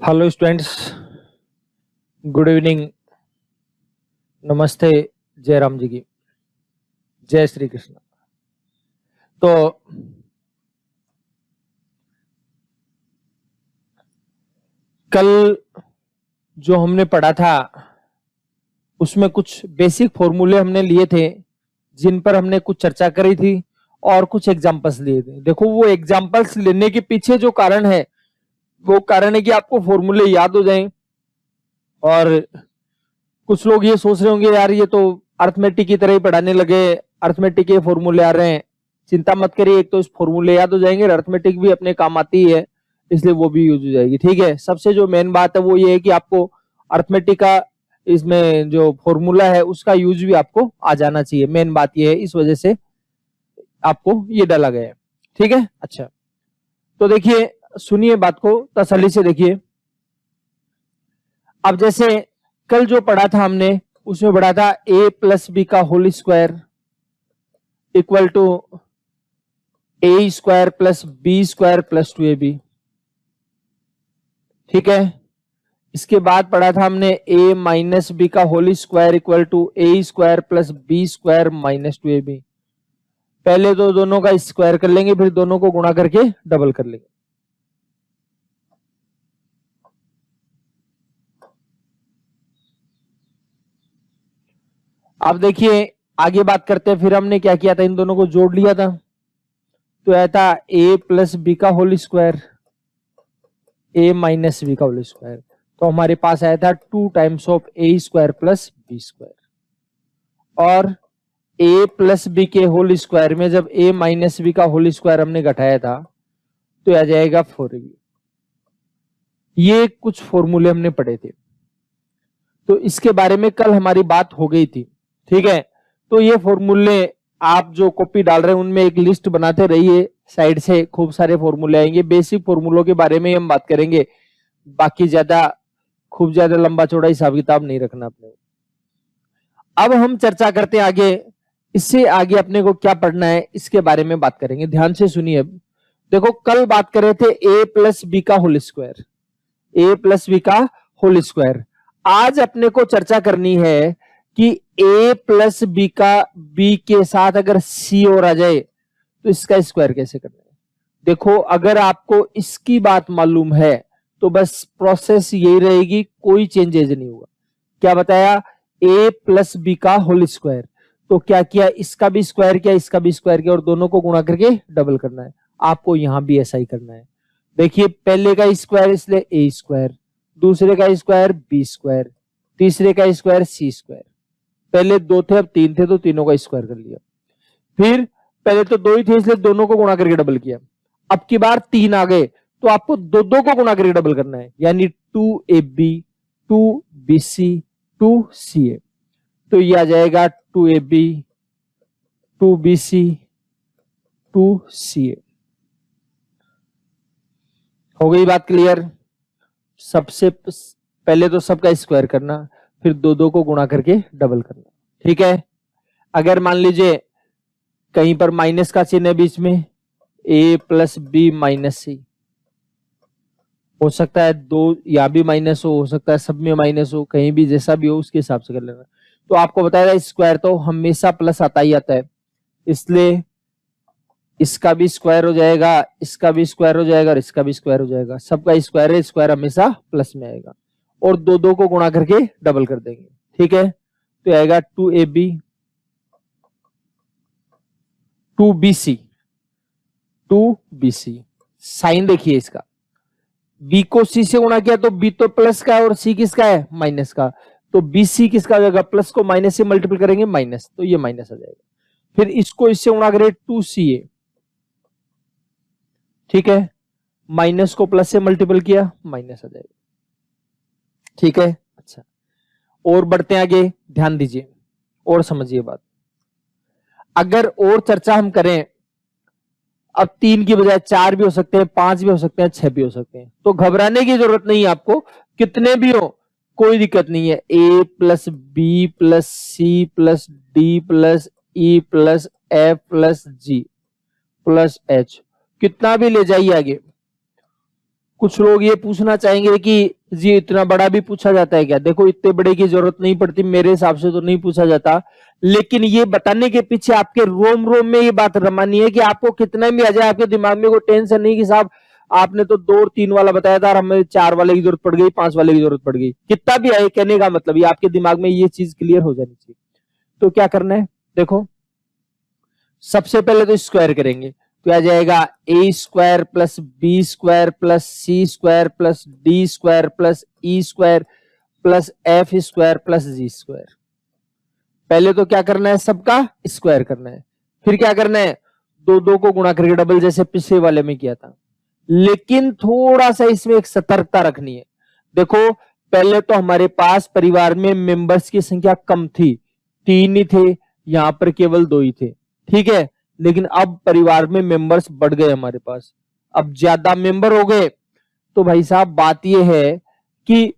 Hello students, good evening, नमस्ते, जय राम जी की जय श्री कृष्ण। तो कल जो हमने पढ़ा था उसमें कुछ बेसिक फॉर्मूले हमने लिए थे जिन पर हमने कुछ चर्चा करी थी और कुछ एग्जांपल्स लिए थे। देखो, वो एग्जांपल्स लेने के पीछे जो कारण है वो कारण है कि आपको फॉर्मूले याद हो जाएं। और कुछ लोग ये सोच रहे होंगे, यार ये तो अर्थमेटिक की तरह ही पढ़ाने लगे, अर्थमेटिक के फॉर्मूले आ रहे हैं। चिंता मत करिए, एक तो इस फॉर्मूले याद हो जाएंगे, अर्थमेटिक भी अपने काम आती है इसलिए वो भी यूज हो जाएगी। ठीक है, सबसे जो मेन बात है वो ये है कि आपको अर्थमेटिक का इसमें जो फॉर्मूला है उसका यूज भी आपको आ जाना चाहिए। मेन बात ये है, इस वजह से आपको ये डाला गया है। ठीक है, अच्छा तो देखिए, सुनिए बात को तसल्ली से देखिए। अब जैसे कल जो पढ़ा था हमने उसमें पढ़ा था a प्लस बी का whole square equal to A square plus B square plus 2ab। ठीक है, इसके बाद पढ़ा था हमने a माइनस बी का whole square equal to A square plus B square minus 2ab। पहले तो दोनों का स्क्वायर कर लेंगे, फिर दोनों को गुणा करके डबल कर लेंगे। अब देखिए आगे बात करते हैं। फिर हमने क्या किया था, इन दोनों को जोड़ लिया था तो आया था a प्लस बी का whole square a minus B का होल स्क्वायर। तो हमारे पास आया था 2 times of a square plus B square. और a प्लस बी के होल स्क्वायर में जब a माइनस बी का होल स्क्वायर हमने घटाया था तो आ जाएगा 4ab। ये कुछ फॉर्मूले हमने पढ़े थे तो इसके बारे में कल हमारी बात हो गई थी। ठीक है, तो ये फॉर्मूले आप जो कॉपी डाल रहे हैं उनमें एक लिस्ट बनाते रहिए, साइड से खूब सारे फॉर्मूले आएंगे। बेसिक फॉर्मूलों के बारे में हम बात करेंगे, बाकी खूब ज्यादा लंबा चौड़ा हिसाब किताब नहीं रखना अपने। अब हम चर्चा करते हैं आगे, इससे आगे अपने को क्या पढ़ना है इसके बारे में बात करेंगे। ध्यान से सुनिए। देखो, कल बात कर रहे थे a प्लस बी का whole square, a plus B का होल स्क्वायर। आज अपने को चर्चा करनी है कि a प्लस बी का b के साथ अगर c और आ जाए तो इसका स्क्वायर कैसे करना है। देखो, अगर आपको इसकी बात मालूम है तो बस प्रोसेस यही रहेगी, कोई चेंजेस नहीं होगा। क्या बताया, a प्लस बी का होल स्क्वायर। तो क्या किया, इसका भी स्क्वायर किया, इसका भी स्क्वायर किया और दोनों को गुणा करके डबल करना है। आपको यहां भी ऐसा ही करना है। देखिए, पहले का स्क्वायर इसलिए a स्क्वायर, दूसरे का स्क्वायर b स्क्वायर, तीसरे का स्क्वायर c स्क्वायर। पहले 2 थे अब 3 थे तो तीनों का स्क्वायर कर लिया। फिर पहले तो 2 ही थे इसलिए दोनों को गुणा करके डबल किया। अब की बार 3 आ गए तो आपको दो को गुणा करके डबल करना है, यानी 2ab 2bc 2ca। तो ये आ जाएगा 2ab 2bc 2ca। हो गई बात क्लियर। सबसे पहले तो सबका स्क्वायर करना, फिर दो को गुणा करके डबल करना। ठीक है, अगर मान लीजिए कहीं पर माइनस का चिन्ह है बीच में, a प्लस बी माइनस सी, हो सकता है 2 या भी माइनस हो सकता है सब में माइनस हो, कहीं भी जैसा भी हो उसके हिसाब से कर लेना। तो आपको बताया स्क्वायर तो हमेशा प्लस आता ही आता है, इसलिए इसका भी स्क्वायर हो जाएगा, इसका भी स्क्वायर हो जाएगा और इसका भी स्क्वायर हो जाएगा। सबका स्क्वायर है, स्क्वायर हमेशा प्लस में आएगा। और दो को गुणा करके डबल कर देंगे। ठीक है, तो आएगा 2ab 2bc 2bc। साइन देखिए इसका, b को c से गुणा किया तो b तो प्लस का है और c किसका है, माइनस का। तो bc किसका हो जाएगा, प्लस को माइनस से मल्टीपल करेंगे माइनस, तो ये माइनस आ जाएगा। फिर इसको इससे गुणा करें 2ca। ठीक है, माइनस को प्लस से मल्टीपल किया माइनस आ जाएगा। ठीक है, अच्छा और बढ़ते हैं आगे, ध्यान दीजिए और समझिए बात। अगर और चर्चा हम करें, अब 3 की बजाय 4 भी हो सकते हैं, 5 भी हो सकते हैं, 6 भी हो सकते हैं। तो घबराने की जरूरत नहीं है आपको, कितने भी हो कोई दिक्कत नहीं है। a plus B plus C plus D plus E plus F plus G plus H, कितना भी ले जाइए आगे। कुछ लोग ये पूछना चाहेंगे कि जी इतना बड़ा भी पूछा जाता है क्या? देखो इतने बड़े की जरूरत नहीं पड़ती, मेरे हिसाब से तो नहीं पूछा जाता, लेकिन ये बताने के पीछे आपके रोम रोम में ये बात रमानी है कि आपको कितना भी आ जाए आपके दिमाग में कोई टेंशन नहीं कि साहब आपने तो 2 और 3 वाला बताया था और हमें 4 वाले की जरूरत पड़ गई, 5 वाले की जरूरत पड़ गई, कितना भी आए, कहने का मतलब ये आपके दिमाग में ये चीज क्लियर हो जानी चाहिए। तो क्या करना है, देखो सबसे पहले तो स्क्वायर करेंगे, तो आ जाएगा A square plus B square plus C square plus D square plus E square plus F square plus G square. पहले तो क्या करना है, सबका स्क्वायर करना है, फिर क्या करना है, दो दो को गुणा करके डबल, जैसे पिछले वाले में किया था। लेकिन थोड़ा सा इसमें एक सतर्कता रखनी है। देखो पहले तो हमारे पास परिवार में मेंबर्स की संख्या कम थी, 3 ही थे, यहां पर केवल 2 ही थे, ठीक है। लेकिन अब परिवार में मेंबर्स बढ़ गए, हमारे पास अब ज्यादा मेंबर हो गए, तो भाई साहब बात यह है कि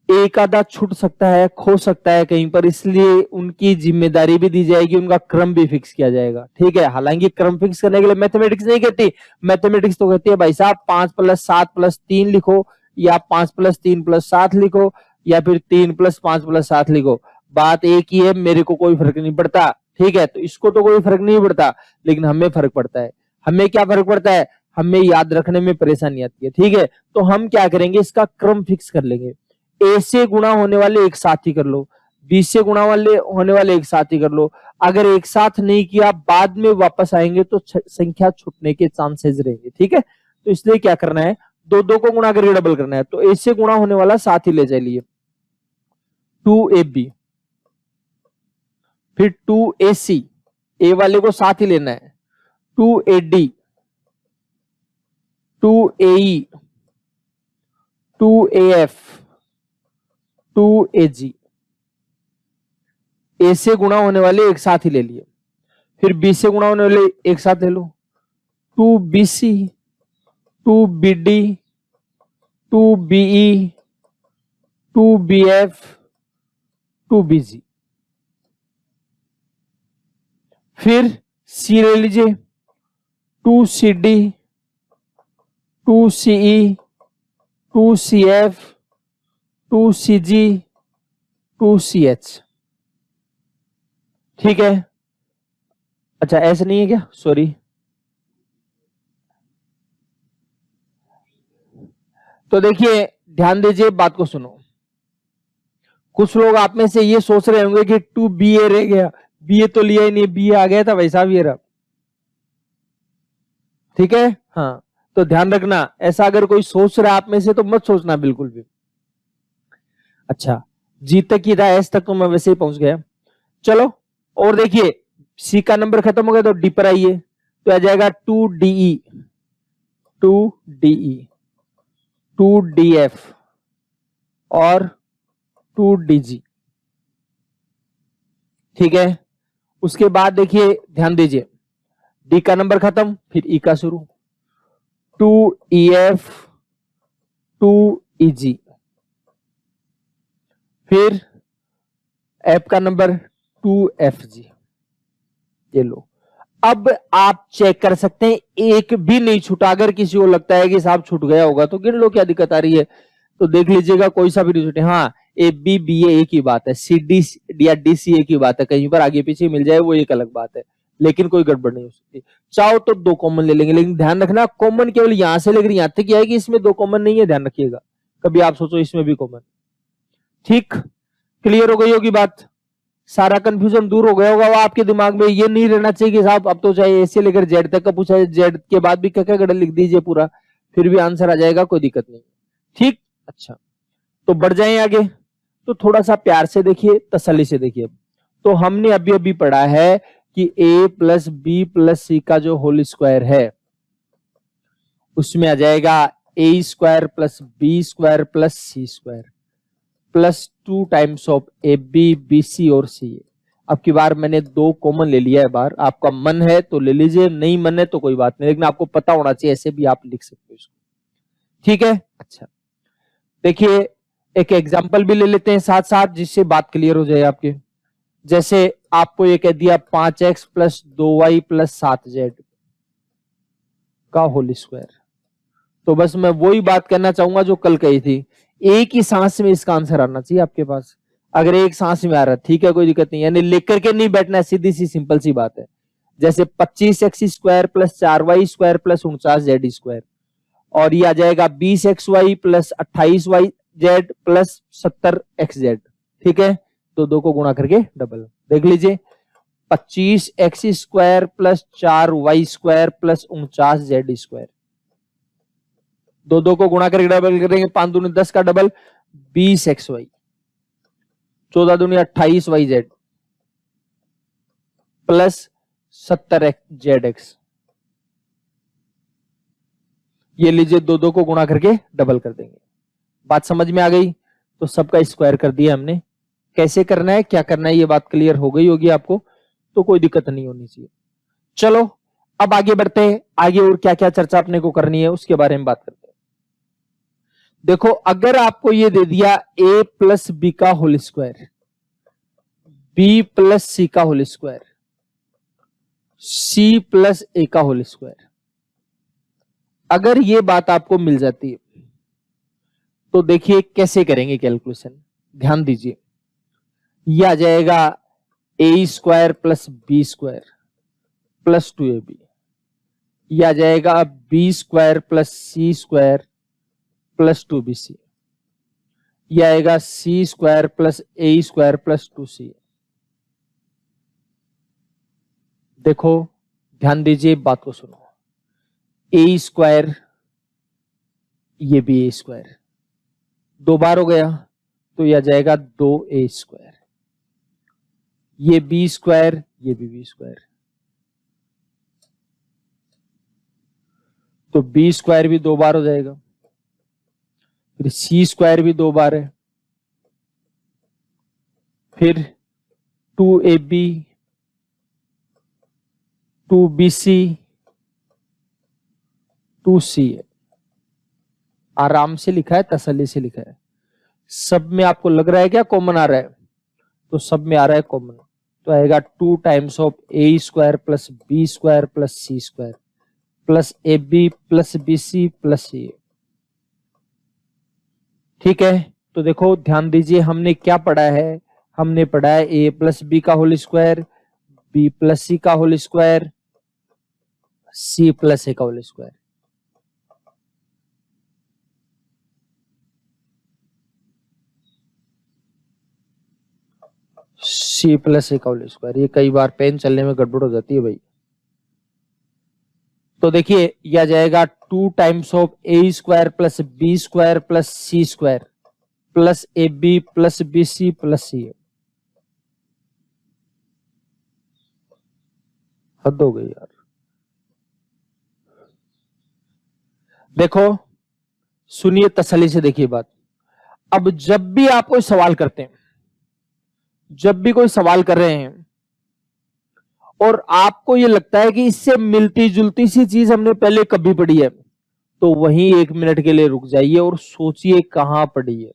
एक आधा छूट सकता है, खो सकता है कहीं पर, इसलिए उनकी जिम्मेदारी भी दी जाएगी, उनका क्रम भी फिक्स किया जाएगा, ठीक है। हालांकि क्रम फिक्स करने के लिए मैथमेटिक्स नहीं कहती, मैथमेटिक्स तो कहती है भाई साहब 5 + 7 + 3 लिखो, या 5 + 3 + 7 लिखो, या फिर 3 + 5 + 7 लिखो, बात एक ही है, मेरे को कोई फर्क नहीं पड़ता, ठीक है। तो इसको तो कोई फर्क नहीं पड़ता, लेकिन हमें फर्क पड़ता है। हमें क्या फर्क पड़ता है, हमें याद रखने में परेशानी आती है, ठीक है। तो हम क्या करेंगे, इसका क्रम फिक्स कर लेंगे। ए से गुणा होने वाले एक साथ ही कर लो, बी से गुणा वाले होने वाले एक साथ ही कर लो। अगर एक साथ नहीं किया, बाद में वापस आएंगे तो संख्या छूटने के चांसेस रहेंगे, ठीक है। तो इसलिए क्या करना है, दो दो को गुणा करके डबल करना है, तो ए से गुणा होने वाला साथ ही ले जाइए, 2ab, फिर 2ac, ए वाले को साथ ही लेना है, 2ad, 2ae, 2af, 2ag। ए से गुणा होने वाले एक साथ ही ले लिए, फिर बी से गुणा होने वाले एक साथ ले लो, 2bc, 2bd, 2be, 2bf, 2bg। फिर सी ले लीजिए, 2cd, 2ce, 2cf, 2cg, 2ch, ठीक है। अच्छा ऐसे नहीं है क्या, सॉरी, तो देखिए ध्यान दीजिए, बात को सुनो। कुछ लोग आप में से ये सोच रहे होंगे कि 2ba रह गया, बीए तो लिया ही नहीं, बीए आ गया था भाई साहब ये रहा, ठीक है। हाँ तो ध्यान रखना, ऐसा अगर कोई सोच रहा है आप में से तो मत सोचना बिल्कुल भी। अच्छा जी तक ही था, एस तक तो मैं वैसे ही पहुंच गया। चलो और देखिए, सी का नंबर खत्म हो गया तो डी पर आइए, तो आ जाएगा 2de, 2de, 2df और 2dg, ठीक है। उसके बाद देखिए ध्यान दीजिए, डी का नंबर खत्म, फिर ई का शुरू, 2ef, 2eg, फिर एफ का नंबर 2fg, ये लो। अब आप चेक कर सकते हैं, एक भी नहीं छूटा। अगर किसी को लगता है कि साहब छूट गया होगा तो गिन लो, क्या दिक्कत आ रही है, तो देख लीजिएगा कोई सा भी नहीं छूटे। हाँ ए बी बी ए एक ही बात है, सी डी या डी सी एक ही बात है, कहीं पर आगे पीछे मिल जाए वो एक अलग बात है, लेकिन कोई गड़बड़ नहीं हो सकती। चाहो तो 2 कॉमन ले लेंगे, लेकिन ध्यान रखना कॉमन केवल यहां से लेकर यहां तक आएगी, इसमें 2 कॉमन नहीं है, ध्यान रखिएगा। कभी आप सोचो इसमें भी कॉमन, ठीक। क्लियर हो गई होगी बात, सारा कंफ्यूजन दूर हो गया होगा। वो आपके दिमाग में ये नहीं रहना चाहिए कि साहब अब तो चाहे ए से लेकर जेड तक का पूछा है, जेड के बाद भी क्या क्या गड़ल लिख दीजिए पूरा, फिर भी आंसर आ जाएगा, कोई दिक्कत नहीं, ठीक। अच्छा तो बढ़ जाएं आगे, तो थोड़ा सा प्यार से देखिए, तसल्ली से देखिए। तो हमने अभी अभी पढ़ा है कि a + b + c का जो होल स्क्वायर है, उसमें आ जाएगा a² + b² + c² plus 2 times of A B B C और सी। अब की बार मैंने 2 कॉमन ले लिया है, बार आपका मन है तो ले लीजिए, नहीं मन है तो कोई बात नहीं, लेकिन आपको पता होना चाहिए, ऐसे भी आप लिख सकते हो इसको, ठीक है। अच्छा देखिए एक एग्जांपल भी ले लेते हैं साथ साथ, जिससे बात क्लियर हो जाए आपके। जैसे आपको ये कह दिया 5x + 2y + 7z का होल स्क्वायर, तो बस मैं वही बात करना चाहूंगा जो कल कही थी, एक ही सांस में इसका आंसर आना चाहिए आपके पास। अगर एक सांस में आ रहा है ठीक है, कोई दिक्कत नहीं, यानी लिख करके नहीं बैठना है, सीधी सी सिंपल सी बात है। जैसे 25x² plus 4y² plus 49z², और ये आ जाएगा 20xy plus 28yz plus 70xz। ठीक है, तो दो को गुणा करके डबल देख लीजिए, 25x² plus 4y² plus 49z², दो को गुणा करके डबल करेंगे, 5 दूनी 10 का डबल 20xy, 14 दूनी 28yz प्लस 70zx। ये लीजिए, दो को गुणा करके डबल कर देंगे। बात समझ में आ गई? तो सबका स्क्वायर कर दिया हमने। कैसे करना है, क्या करना है, ये बात क्लियर हो गई होगी आपको, तो कोई दिक्कत नहीं होनी चाहिए। चलो अब आगे बढ़ते हैं, आगे और क्या क्या चर्चा अपने को करनी है उसके बारे में बात करते हैं। देखो, अगर आपको ये दे दिया a प्लस बी का whole square, b plus C का whole square, c plus a का होल स्क्वायर, अगर ये बात आपको मिल जाती है तो देखिए कैसे करेंगे कैलकुलेशन, ध्यान दीजिए। यह आ जाएगा a² plus b² plus 2ab, यह आ जाएगा b² plus c² plus 2bc, यह आएगा c² plus a² plus 2c। देखो ध्यान दीजिए, बात को सुनो, a², ये भी a², दो बार हो गया तो यह जाएगा 2a², ये b², ये भी b², तो b² भी दो बार हो जाएगा, फिर c² भी दो बार है, फिर 2ab, 2bc, 2c है। आराम से लिखा है, तसल्ली से लिखा है। सब में आपको लग रहा है क्या कॉमन आ रहा है? तो सब में आ रहा है कॉमन, तो आएगा 2 times of a² plus b² plus c² plus ab plus bc plus c। ठीक है, तो देखो ध्यान दीजिए, हमने क्या पढ़ा है, हमने पढ़ा है a प्लस बी का whole square, b plus C का whole square, c plus A का whole square. c plus A का होल स्क्वायर, ये कई बार पेन चलने में गड़बड़ हो जाती है भाई। तो देखिए यह जाएगा 2 times of a² plus b² plus c² plus ab plus bc plus c। हद हो गई यार। देखो सुनिए, तसल्ली से देखिए बात। अब जब भी आप कोई सवाल करते हैं, जब भी कोई सवाल कर रहे हैं और आपको ये लगता है कि इससे मिलती जुलती सी चीज हमने पहले कभी पढ़ी है, तो वहीं 1 मिनट के लिए रुक जाइए और सोचिए कहां पढ़ी है।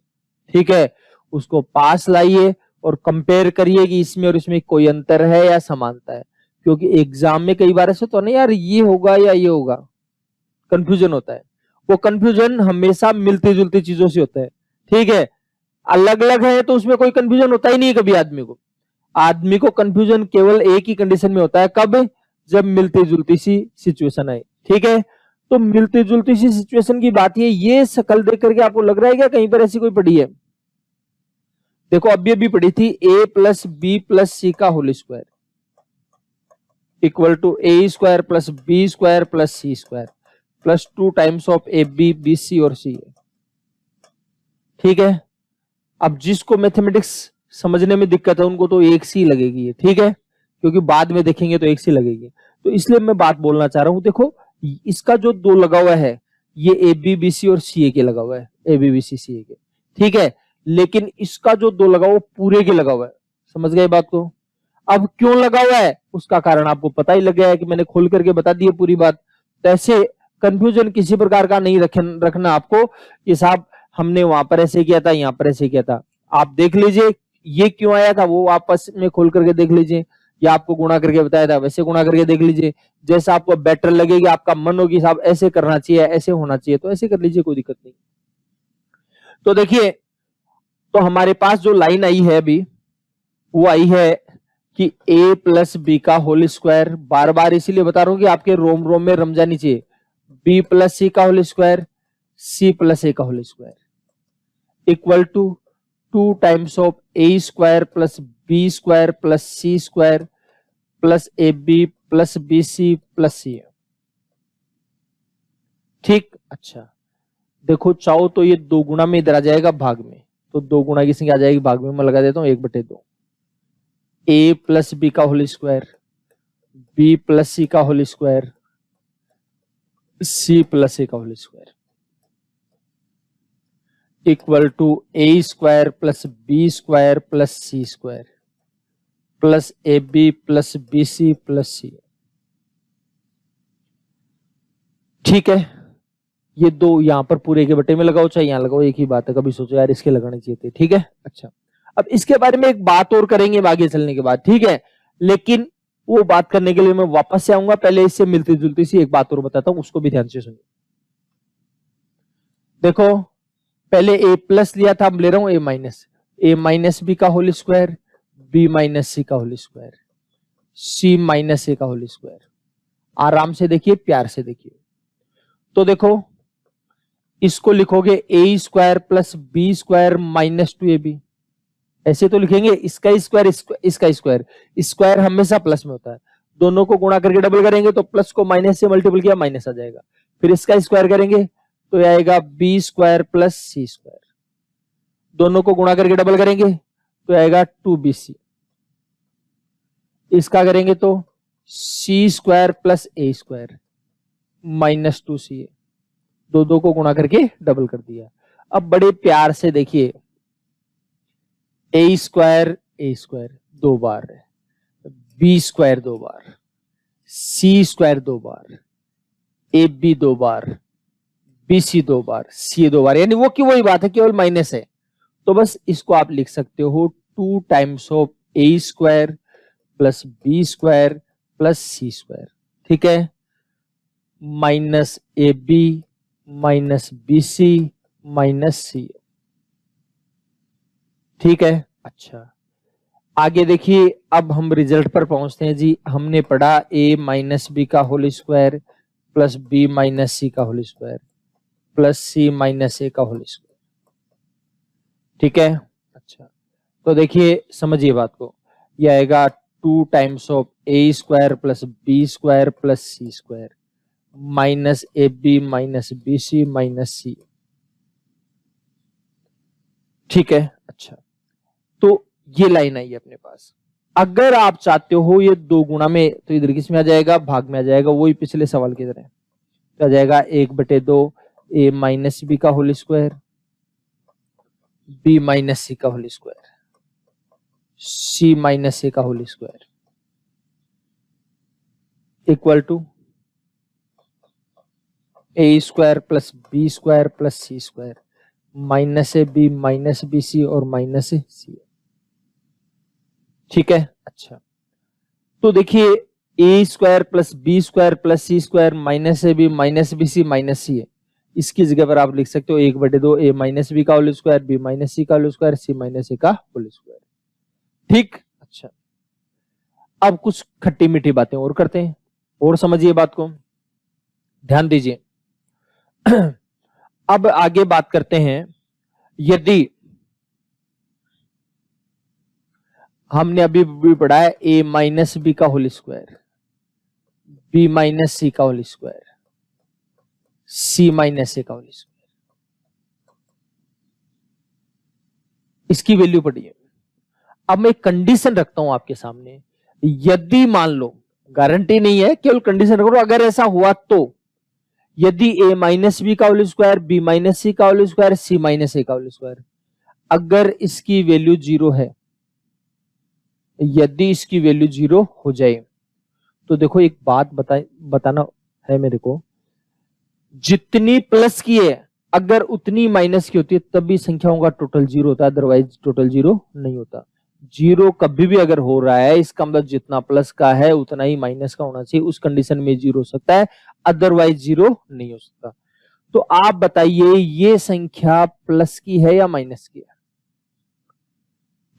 ठीक है, उसको पास लाइए और कंपेयर करिए कि इसमें और इसमें कोई अंतर है या समानता है, क्योंकि एग्जाम में कई बार ऐसे तो नहीं यार ये होगा या ये होगा, कंफ्यूजन होता है। वो कंफ्यूजन हमेशा मिलती जुलती चीजों से होता है। ठीक है, अलग अलग है तो उसमें कोई कंफ्यूजन होता ही नहीं कभी आदमी को कंफ्यूजन केवल एक ही कंडीशन में होता है, कब? जब मिलती जुलती सी सिचुएशन आए। ठीक है, तो मिलती जुलती सी सिचुएशन की बात ये शकल देख करके आपको लग रहा है क्या कहीं पर ऐसी कोई पड़ी है? देखो अभी पड़ी थी a plus B plus C का whole square equal to a² plus b² plus c² plus 2 times of A B B C और सी। ठीक है, अब जिसको मैथमेटिक्स समझने में दिक्कत है उनको तो एक सी लगेगी, ठीक है, क्योंकि बाद में देखेंगे तो एक सी लगेगी। तो इसलिए मैं बात बोलना चाह रहा हूं, देखो इसका जो दो लगा हुआ है ये ए बी बी सी और सी ए के लगा हुआ है, ए B B C C A के। ठीक है, लेकिन इसका जो दो लगा हुआ वो पूरे के लगा हुआ है। समझ गए बात को? अब क्यों लगा हुआ है उसका कारण आपको पता ही लग गया है कि मैंने खोल करके बता दी है पूरी बात। तो ऐसे कंफ्यूजन किसी प्रकार का नहीं रखना आपको कि साहब हमने वहां पर ऐसे किया था, यहाँ पर ऐसे किया था। आप देख लीजिए ये क्यों आया था, वो आपस में खोल करके देख लीजिए। या आपको गुणा करके बताया था वैसे गुणा करके देख लीजिए, जैसा आपको बेटर लगेगी, आपका मन होगी साहब ऐसे करना चाहिए, ऐसे होना चाहिए, तो ऐसे कर लीजिए, कोई दिक्कत नहीं। तो देखिए, तो हमारे पास जो लाइन आई है अभी वो आई है कि a प्लस बी का होल स्क्वायर, बार बार इसीलिए बता रहा हूं कि आपके रोम रोम में रम जानी चाहिए, b प्लस सी का whole square, c plus A का whole square equal to 2 times of a square plus B square plus C square plus A B plus B C plus C. ठीक, अच्छा देखो चाहो तो ये 2 गुना में इधर आ जाएगा भाग में, तो 2 गुना की संख्या आ जाएगी भाग में, मैं लगा देता हूं 1/2, a प्लस बी का whole square, b plus C का whole square, c plus A का whole square equal to A square plus B square plus C square plus A B plus B C plus C. ठीक है, ये 2 यहां पर पूरे के बटे में लगाओ चाहे यहां लगाओ, एक ही बात है, कभी सोचो यार इसके लगाने चाहिए थे। ठीक है, अच्छा अब इसके बारे में एक बात और करेंगे आगे चलने के बाद, ठीक है, लेकिन वो बात करने के लिए मैं वापस से आऊंगा, पहले इससे मिलती जुलती सी एक बात और बताता हूं, उसको भी ध्यान से सुनिए। देखो पहले a प्लस लिया था, अब ले रहा हूं a माइनस बी का whole square, b minus C का whole square, c minus A का होल स्क्वायर। आराम से देखिए, प्यार से देखिए, तो देखो इसको लिखोगे a square plus B square minus 2ab, ऐसे तो लिखेंगे, इसका स्क्वायर इसका स्क्वायर, स्क्वायर हमेशा प्लस में होता है, दोनों को गुणा करके डबल करेंगे तो प्लस को माइनस से मल्टीपल किया माइनस आ जाएगा, फिर इसका स्क्वायर करेंगे तो आएगा B square plus C square, दोनों को गुणा करके डबल करेंगे तो आएगा 2bc, इसका करेंगे तो सी स्क्वायर प्लस ए स्क्वायर माइनस 2ca, दो को गुणा करके डबल कर दिया। अब बड़े प्यार से देखिए, ए स्क्वायर 2 बार, बी स्क्वायर 2 बार, सी स्क्वायर 2 बार, ए बी 2 बार, बी सी 2 बार, सी 2 बार, यानी वो की वही बात है, केवल माइनस है, तो बस इसको आप लिख सकते हो 2 times of A square plus B square plus C square. ठीक है, minus A B minus B C minus C. ठीक है, अच्छा आगे देखिए, अब हम रिजल्ट पर पहुंचते हैं जी। हमने पढ़ा a माइनस बी का whole square plus B minus C का whole square plus C minus A का होल स्क्वायर। ठीक है, अच्छा तो देखिए समझिए बात को, यह आएगा 2 times of A square plus B square plus C square minus A B minus B C minus C. ठीक है, अच्छा तो ये लाइन आई है अपने पास। अगर आप चाहते हो ये 2 गुना में, तो इधर किस में आ जाएगा, भाग में आ जाएगा, वही पिछले सवाल की तरह, तो आ जाएगा 1/2 ए माइनस बी का whole square B minus C का whole square C minus A का whole square equal to A square plus B square plus C square minus A B minus B C और minus A C. ठीक है, अच्छा तो देखिए A square plus B square plus C square minus A B minus B C minus C है, इसकी जगह पर आप लिख सकते हो 1/2 ए माइनस बी का whole square B minus C का whole square C minus A का होल स्क्वायर। ठीक, अच्छा अब कुछ खट्टी मीठी बातें और करते हैं, और समझिए बात को, ध्यान दीजिए। अब आगे बात करते हैं, यदि हमने अभी भी पढ़ा है a माइनस बी का whole square B minus C का whole square C minus A का होल स्क्वायर, इसकी वैल्यू पढ़ी है। अब मैं कंडीशन रखता हूं आपके सामने, यदि मान लो, गारंटी नहीं है, केवल कंडीशन रखो, अगर ऐसा हुआ तो यदि a माइनस बी का whole square B minus C का whole square C minus A का होल स्क्वायर, अगर इसकी वैल्यू 0 है, यदि इसकी वैल्यू 0 हो जाए, तो देखो एक बात बताना है मेरे को, जितनी प्लस की है अगर उतनी माइनस की होती है तब भी संख्याओं का टोटल 0 होता है, अदरवाइज टोटल 0 नहीं होता। जीरो कभी भी अगर हो रहा है इसका मतलब जितना प्लस का है उतना ही माइनस का होना चाहिए, उस कंडीशन में जीरो हो सकता है, अदरवाइज जीरो नहीं हो सकता। तो आप बताइए ये संख्या प्लस की है या माइनस की है?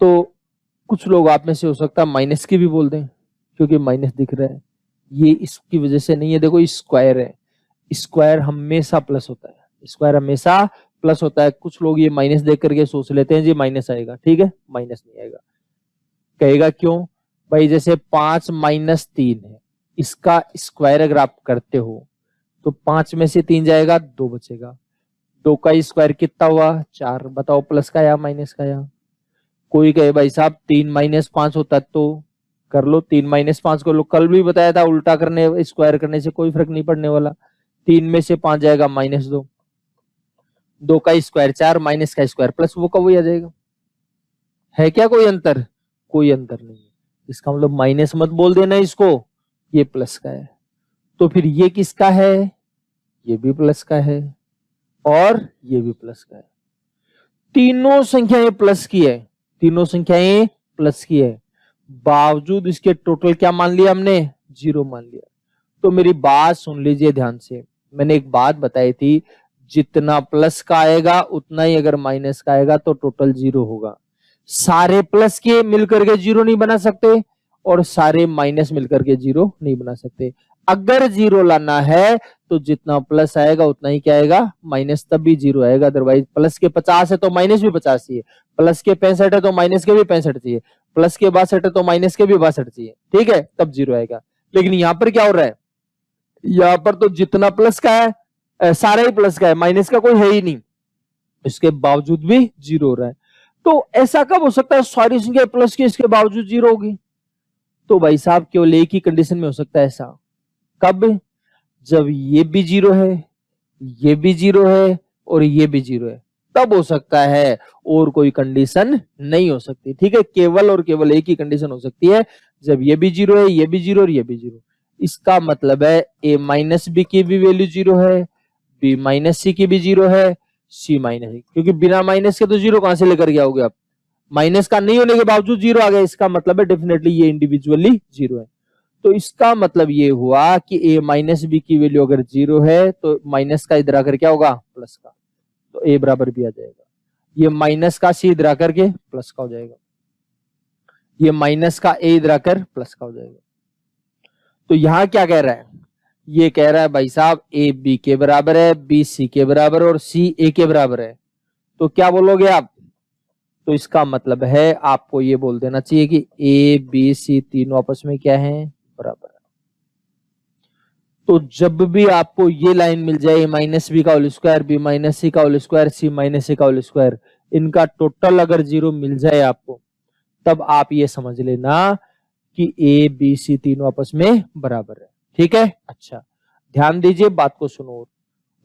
तो कुछ लोग आप में से हो सकता है माइनस की भी बोल दें क्योंकि माइनस दिख रहा है, ये इसकी वजह से नहीं है। देखो स्क्वायर है, स्क्वायर हमेशा प्लस होता है, स्क्वायर हमेशा प्लस होता है। कुछ लोग ये माइनस देख करके सोच लेते हैं जी माइनस आएगा, ठीक है, माइनस नहीं आएगा। कहेगा क्यों भाई? जैसे 5 माइनस 3 है, इसका स्क्वायर अगर आप करते हो तो 5 में से 3 जाएगा, 2 बचेगा। 2 का स्क्वायर कितना हुआ? 4। बताओ प्लस का या माइनस का? या कोई कहे भाई साहब 3 माइनस 5 होता है, तो कर लो 3 माइनस 5 को। लो कल भी बताया था उल्टा करने स्क्वायर करने से कोई फर्क नहीं पड़ने वाला। 3 में से 5 जाएगा -2, 2 का स्क्वायर 4, माइनस का स्क्वायर प्लस, वो का वही आ जाएगा। है क्या कोई अंतर? कोई अंतर नहीं है। इसका मतलब माइनस मत बोल देना इसको, ये प्लस का है। तो फिर ये किसका है? ये भी प्लस का है और ये भी प्लस का है। तीनों संख्याएं प्लस की है, तीनों संख्याएं प्लस की है, बावजूद इसके टोटल क्या मान लिया हमने? जीरो मान लिया। तो मेरी बात सुन लीजिए ध्यान से, मैंने एक बात बताई थी, जितना प्लस का आएगा उतना ही अगर माइनस का आएगा तो टोटल जीरो होगा। सारे प्लस के मिलकर के जीरो नहीं बना सकते और सारे माइनस मिलकर के जीरो नहीं बना सकते। अगर जीरो लाना है तो जितना प्लस आएगा उतना ही क्या आएगा? माइनस, तब भी जीरो आएगा। अदरवाइज प्लस के 50 है तो माइनस भी 50 चाहिए, प्लस के 65 है तो माइनस के भी 65 चाहिए, प्लस के 62 है तो माइनस के भी 62 चाहिए, ठीक है, तब जीरो आएगा। लेकिन यहां पर क्या हो रहा है? यहां पर तो जितना प्लस का है सारा ही प्लस का है, माइनस का कोई है ही नहीं, इसके बावजूद भी जीरो हो रहा है। तो ऐसा कब हो सकता है सारी संख्या प्लस की इसके बावजूद जीरो होगी? तो भाई साहब केवल एक ही कंडीशन में हो सकता है ऐसा। कब? जब ये भी जीरो है, ये भी जीरो है और ये भी जीरो है, तब हो सकता है, और कोई कंडीशन नहीं हो सकती। ठीक है, केवल और केवल एक ही कंडीशन हो सकती है, जब ये भी जीरो है, ये भी जीरो और ये भी जीरो। इसका मतलब है a माइनस बी की भी वैल्यू जीरो है, b माइनस सी की भी जीरो है, c माइनस सी, क्योंकि बिना माइनस के तो जीरो कहां से लेकर के आओगे आप? माइनस का नहीं होने के बावजूद जीरो आ गया, इसका मतलब है डेफिनेटली ये इंडिविजुअली जीरो है। तो इसका मतलब ये हुआ कि a माइनस बी की वैल्यू अगर जीरो है तो माइनस का इधर आकर क्या होगा? प्लस का, तो a बराबर भी आ जाएगा। ये माइनस का c इधर आकर के प्लस का हो जाएगा, ये माइनस का a इधर आकर प्लस का हो जाएगा। तो यहां क्या कह रहा है? ये कह रहा है भाई साहब a b के बराबर है, b c के बराबर और c a के बराबर है। तो क्या बोलोगे आप? तो इसका मतलब है आपको ये बोल देना चाहिए कि a b c तीनों आपस में क्या है? बराबर है। तो जब भी आपको ये लाइन मिल जाए माइनस बी का whole square, B minus C का whole square, C minus C का होल स्क्वायर, इनका टोटल अगर जीरो मिल जाए आपको, तब आप ये समझ लेना कि ए बी सी तीनों आपस में बराबर है। ठीक है, अच्छा ध्यान दीजिए, बात को सुनो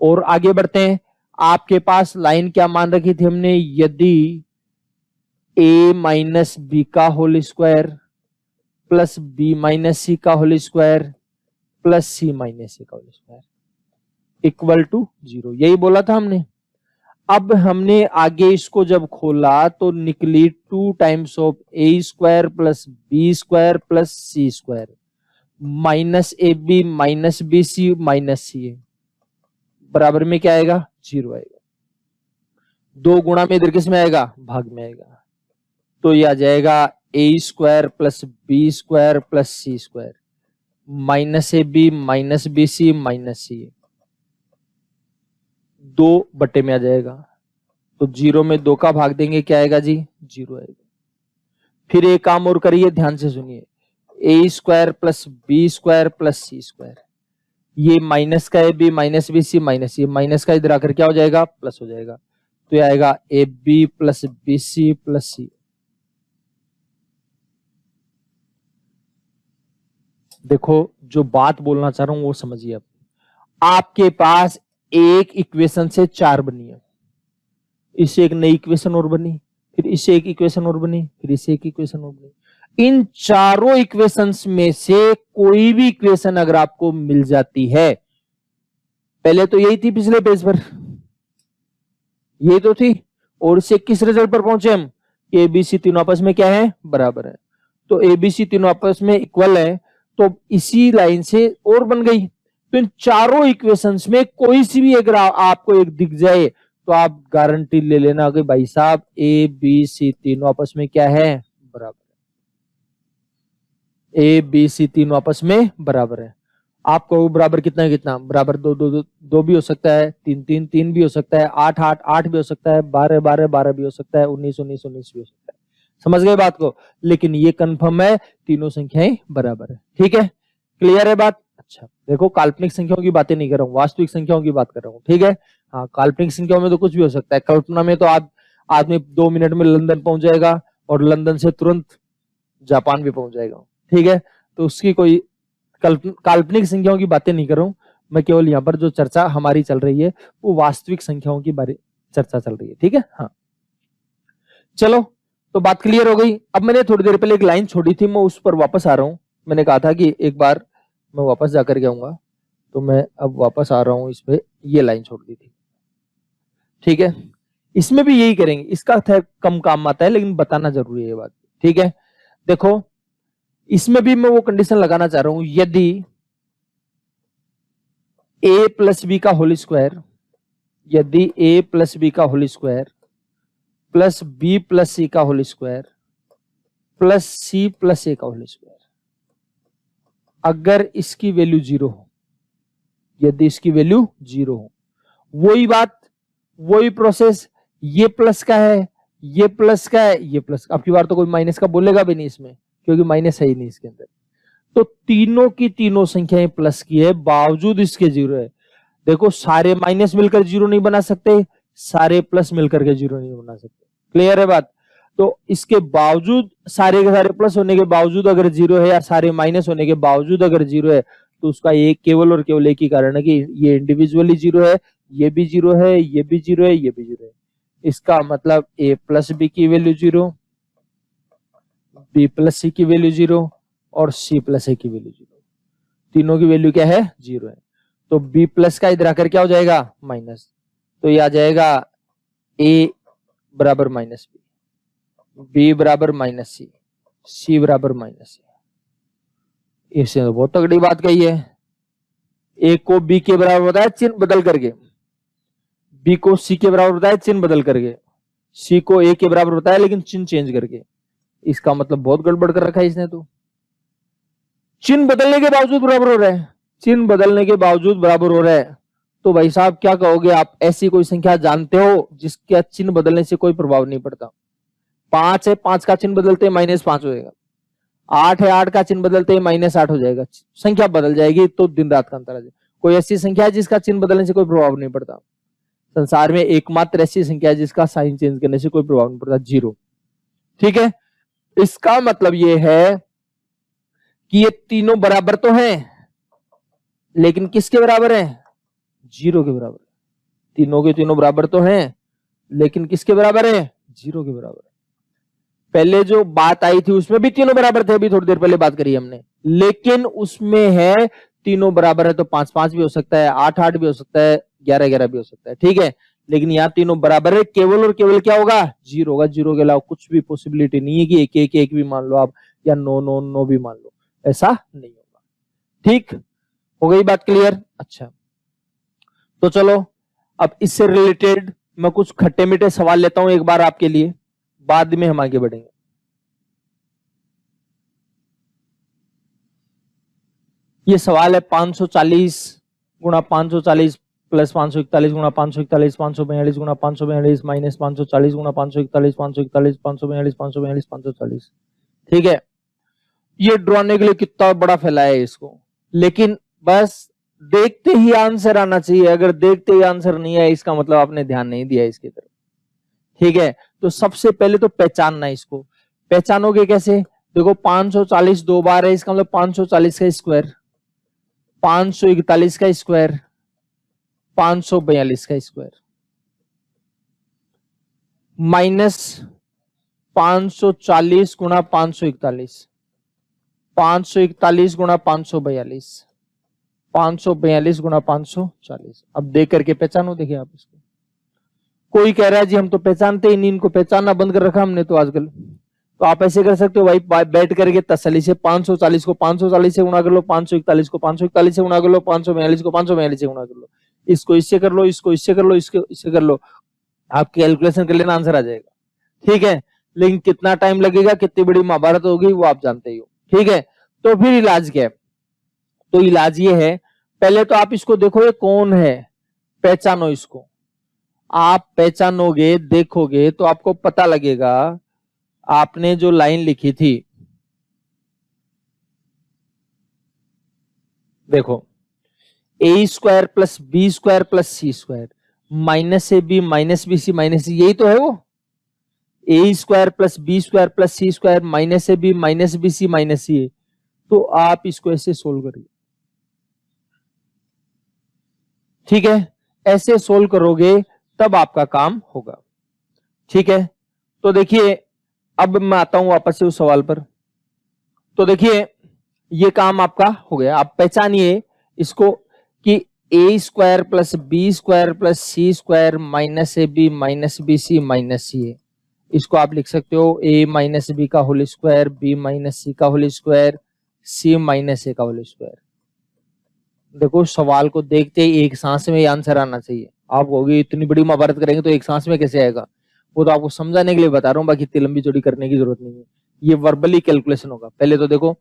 और आगे बढ़ते हैं। आपके पास लाइन क्या मान रखी थी हमने? यदि a माइनस बी का whole square plus B minus C का whole square plus C minus C का whole square equal to zero, यही बोला था हमने। अब हमने आगे इसको जब खोला तो निकली 2 times of A square plus B square plus C square minus A B minus B C minus C A, बराबर में क्या आएगा? जीरो आएगा। 2 गुणा में इधर किस में आएगा? भाग में आएगा। तो यह आ जाएगा A square plus B square plus C square minus A B minus B C minus C A, 2 बटे में आ जाएगा। तो जीरो में 2 का भाग देंगे, क्या आएगा जी? जीरो आएगा। फिर एक काम और करिए, ध्यान से सुनिए, A square plus B square plus C square, ये माइनस का A B minus B C minus C, minus का इधर आकर क्या हो जाएगा? प्लस हो जाएगा। तो ये आएगा A B plus B C plus C. देखो जो बात बोलना चाह रहा हूं वो समझिए। अब आपके पास एक इक्वेशन से 4 बनी है, इससे एक नई इक्वेशन और बनी, फिर इससे एक इक्वेशन और बनी, फिर इससे एक इक्वेशन और बनी। इन चारों इक्वेशंस में से कोई भी इक्वेशन अगर आपको मिल जाती है, पहले तो यही थी पिछले पेज पर, यही तो थी, और इससे किस रिजल्ट पर पहुंचे हम ए बी सी तीनों आपस में क्या है, बराबर है। तो ए बी सी तीनों आपस में इक्वल है, तो इसी लाइन से और बन गई। तो इन चारों इक्वेशंस में कोई सी भी अगर आपको एक दिख जाए तो आप गारंटी ले लेना कि भाई साहब ए बी सी तीनों आपस में क्या है, बराबर। ए बी सी तीनों आपस में बराबर है। आपको बराबर कितना है, कितना बराबर, दो दो दो दो भी हो सकता है, तीन तीन तीन भी हो सकता है, आठ आठ आठ भी हो सकता है, बारह बारह बारह भी हो सकता है, उन्नीस उन्नीस उन्नीस भी हो सकता है। समझ गए बात को। लेकिन ये कंफर्म है तीनों संख्याएं बराबर है। ठीक है, क्लियर है बात। अच्छा देखो, काल्पनिक संख्याओं की बातें नहीं कर रहा हूँ, वास्तविक संख्याओं की बात कर रहा हूँ। ठीक है, हाँ काल्पनिक संख्याओं में तो कुछ भी हो सकता है। कल्पना में तो आदमी 2 मिनट में लंदन पहुंच जाएगा और लंदन से तुरंत जापान भी पहुंच जाएगा। ठीक है, तो उसकी कोई काल्पनिक संख्याओं की बातें नहीं कर रहा हूं मैं, केवल यहाँ पर जो चर्चा हमारी चल रही है वो वास्तविक संख्याओं की बारे चर्चा चल रही है। ठीक है, हाँ चलो, तो बात क्लियर हो गई। अब मैंने थोड़ी देर पहले एक लाइन छोड़ी थी, मैं उस पर वापस आ रहा हूं। मैंने कहा था कि एक बार मैं वापस जाकर के आऊंगा, तो मैं अब वापस आ रहा हूं इस पे, ये लाइन छोड़ दी थी। ठीक है, इसमें भी यही करेंगे, इसका कम काम आता है लेकिन बताना जरूरी है ये बात। ठीक है, देखो इसमें भी मैं वो कंडीशन लगाना चाह रहा हूं, यदि a प्लस बी का होल स्क्वायर, यदि a प्लस बी का whole square plus B plus C का whole square plus C plus A का होल स्क्वायर, अगर इसकी वैल्यू 0 हो, यदि इसकी वैल्यू 0 हो, वही बात वही प्रोसेस, ये प्लस का है, ये प्लस का है, ये प्लस, अब की बार तो कोई माइनस का बोलेगा भी नहीं इसमें, क्योंकि माइनस है ही नहीं इसके अंदर। तो तीनों की तीनों संख्याएं प्लस की है, बावजूद इसके 0 है। देखो सारे माइनस मिलकर 0 नहीं बना सकते, सारे प्लस मिलकर के 0 नहीं बना सकते। क्लियर है बात। तो इसके बावजूद, सारे के सारे प्लस होने के बावजूद अगर 0 है, या सारे माइनस होने के बावजूद अगर 0 है, तो उसका एक केवल और केवल एक ही कारण है कि ये इंडिविजुअली 0 है, ये भी 0 है, ये भी 0 है, ये भी 0 है। इसका मतलब ए प्लस बी की वैल्यू 0, बी प्लस सी की वैल्यू 0 और सी प्लस ए की वैल्यू 0, तीनों की वैल्यू क्या है, 0 है। तो बी प्लस का इधर आकर क्या हो जाएगा, माइनस, तो ये आ जाएगा ए बराबर माइनस बी, बी बराबर माइनस सी, सी बराबर माइनस सी। इससे तो बहुत तगड़ी बात कही है। ए को बी के बराबर बताया चिन्ह बदल करके, बी को सी के बराबर बताया चिन्ह बदल करके, सी को ए के बराबर बताया लेकिन चिन्ह चेंज करके। इसका मतलब बहुत गड़बड़ कर रखा है इसने। तो चिन्ह बदलने के बावजूद बराबर हो रहा है, चिन्ह बदलने के बावजूद बराबर हो रहा है। तो भाई साहब क्या कहोगे आप, ऐसी कोई संख्या जानते हो जिसके चिन्ह बदलने से कोई प्रभाव नहीं पड़ता? 5 है, 5 का चिन्ह बदलते -5 हो जाएगा। 8 है, 8 का चिन्ह बदलते -8 हो जाएगा। संख्या बदल जाएगी तो दिन रात का अंतर आ जाएगा। कोई ऐसी संख्या है जिसका चिन्ह बदलने से कोई प्रभाव नहीं पड़ता? संसार में एकमात्र ऐसी संख्या है जिसका साइन चेंज करने से कोई प्रभाव नहीं पड़ता, 0। ठीक है, इसका मतलब ये है कि ये तीनों बराबर तो हैं, लेकिन किसके बराबर है, 0 के बराबर। तीनों के तीनों बराबर तो हैं, लेकिन किसके बराबर है, 0 के बराबर। पहले जो बात आई थी उसमें भी तीनों बराबर थे, अभी थोड़ी देर पहले बात करी हमने, लेकिन उसमें है तीनों बराबर है तो 5 5 भी हो सकता है, 8 8 भी हो सकता है, 11 11 भी हो सकता है। ठीक है, लेकिन यहाँ तीनों बराबर है, केवल और केवल क्या होगा, 0 होगा। 0 के अलावा कुछ भी पॉसिबिलिटी नहीं है कि एक एक एक भी मान लो आप, या 9 9 9 भी मान लो, ऐसा नहीं होगा। ठीक हो गई बात क्लियर। अच्छा तो चलो, अब इससे रिलेटेड मैं कुछ खट्टे मीठे सवाल लेता हूं एक बार आपके लिए, बाद में हम आगे बढ़ेंगे। ये सवाल है 540 गुणा 540 प्लस 541 गुणा 541, 542 गुणा 542 माइनस 540 गुणा 541, 541, 542, 542, 540। ठीक है, ये ड्रॉने के लिए कितना बड़ा फैला है इसको, लेकिन बस देखते ही आंसर आना चाहिए। अगर देखते ही आंसर नहीं है इसका मतलब आपने ध्यान नहीं दिया इसकी तरफ। ठीक है, तो सबसे पहले तो पहचानना, इसको पहचानोगे कैसे, देखो 540 दो बार है, इसका मतलब 540 का स्क्वायर, 541 का स्क्वायर, 542 का स्क्वायर, माइनस 540 गुणा 541, 541 गुणा 542, 542 गुणा 540। अब देख करके पहचानो, देखिए आप इसको, कोई कह रहा है जी हम तो पहचानते ही नहीं, इनको पहचानना बंद कर रखा हमने तो आजकल। तो आप ऐसे कर सकते हो भाई, बैठ करके तसल्ली से 540 को 540 से गुणा कर लो, 541 को 541 से गुणा कर लो, 542 को 542 से गुणा कर लो, इसको इससे कर लो, इसको इससे कर लो, इसको इससे कर लो, आप कैलकुलेशन कर लेना, आंसर आ जाएगा। ठीक है, लेकिन कितना टाइम लगेगा, कितनी बड़ी महाभारत होगी वो आप जानते ही हो। ठीक है, तो फिर इलाज क्या है? तो इलाज ये है, पहले तो आप इसको देखो ये कौन है, पहचानो इसको। आप पहचानोगे, देखोगे तो आपको पता लगेगा, आपने जो लाइन लिखी थी, देखो A square plus B square plus C square minus A B minus B C minus C, यही तो है वो। A square plus B square plus C square minus A B minus B C minus C. तो आप इसको ऐसे solve करिए। ठीक है, ऐसे सोल्व करोगे तब आपका काम होगा। ठीक है, तो देखिए अब मैं आता हूं वापस से उस सवाल पर। तो देखिए ये काम आपका हो गया। आप पहचानिए इसको कि A square plus B square plus C square minus A B minus B C minus C है। इसको आप लिख सकते हो ए माइनस बी का whole square, B minus C का whole square, C minus A का होल स्क्वायर। देखो सवाल को देखते ही एक सांस में आंसर आना चाहिए। आप कहोगे इतनी बड़ी महाभारत करेंगे तो एक सांस में कैसे आएगा? वो तो आपको समझाने के लिए बता रहा हूँ, बाकी इतनी लंबी चौड़ी करने की जरूरत नहीं है। ये वर्बली कैलकुलेशन होगा। पहले तो देखो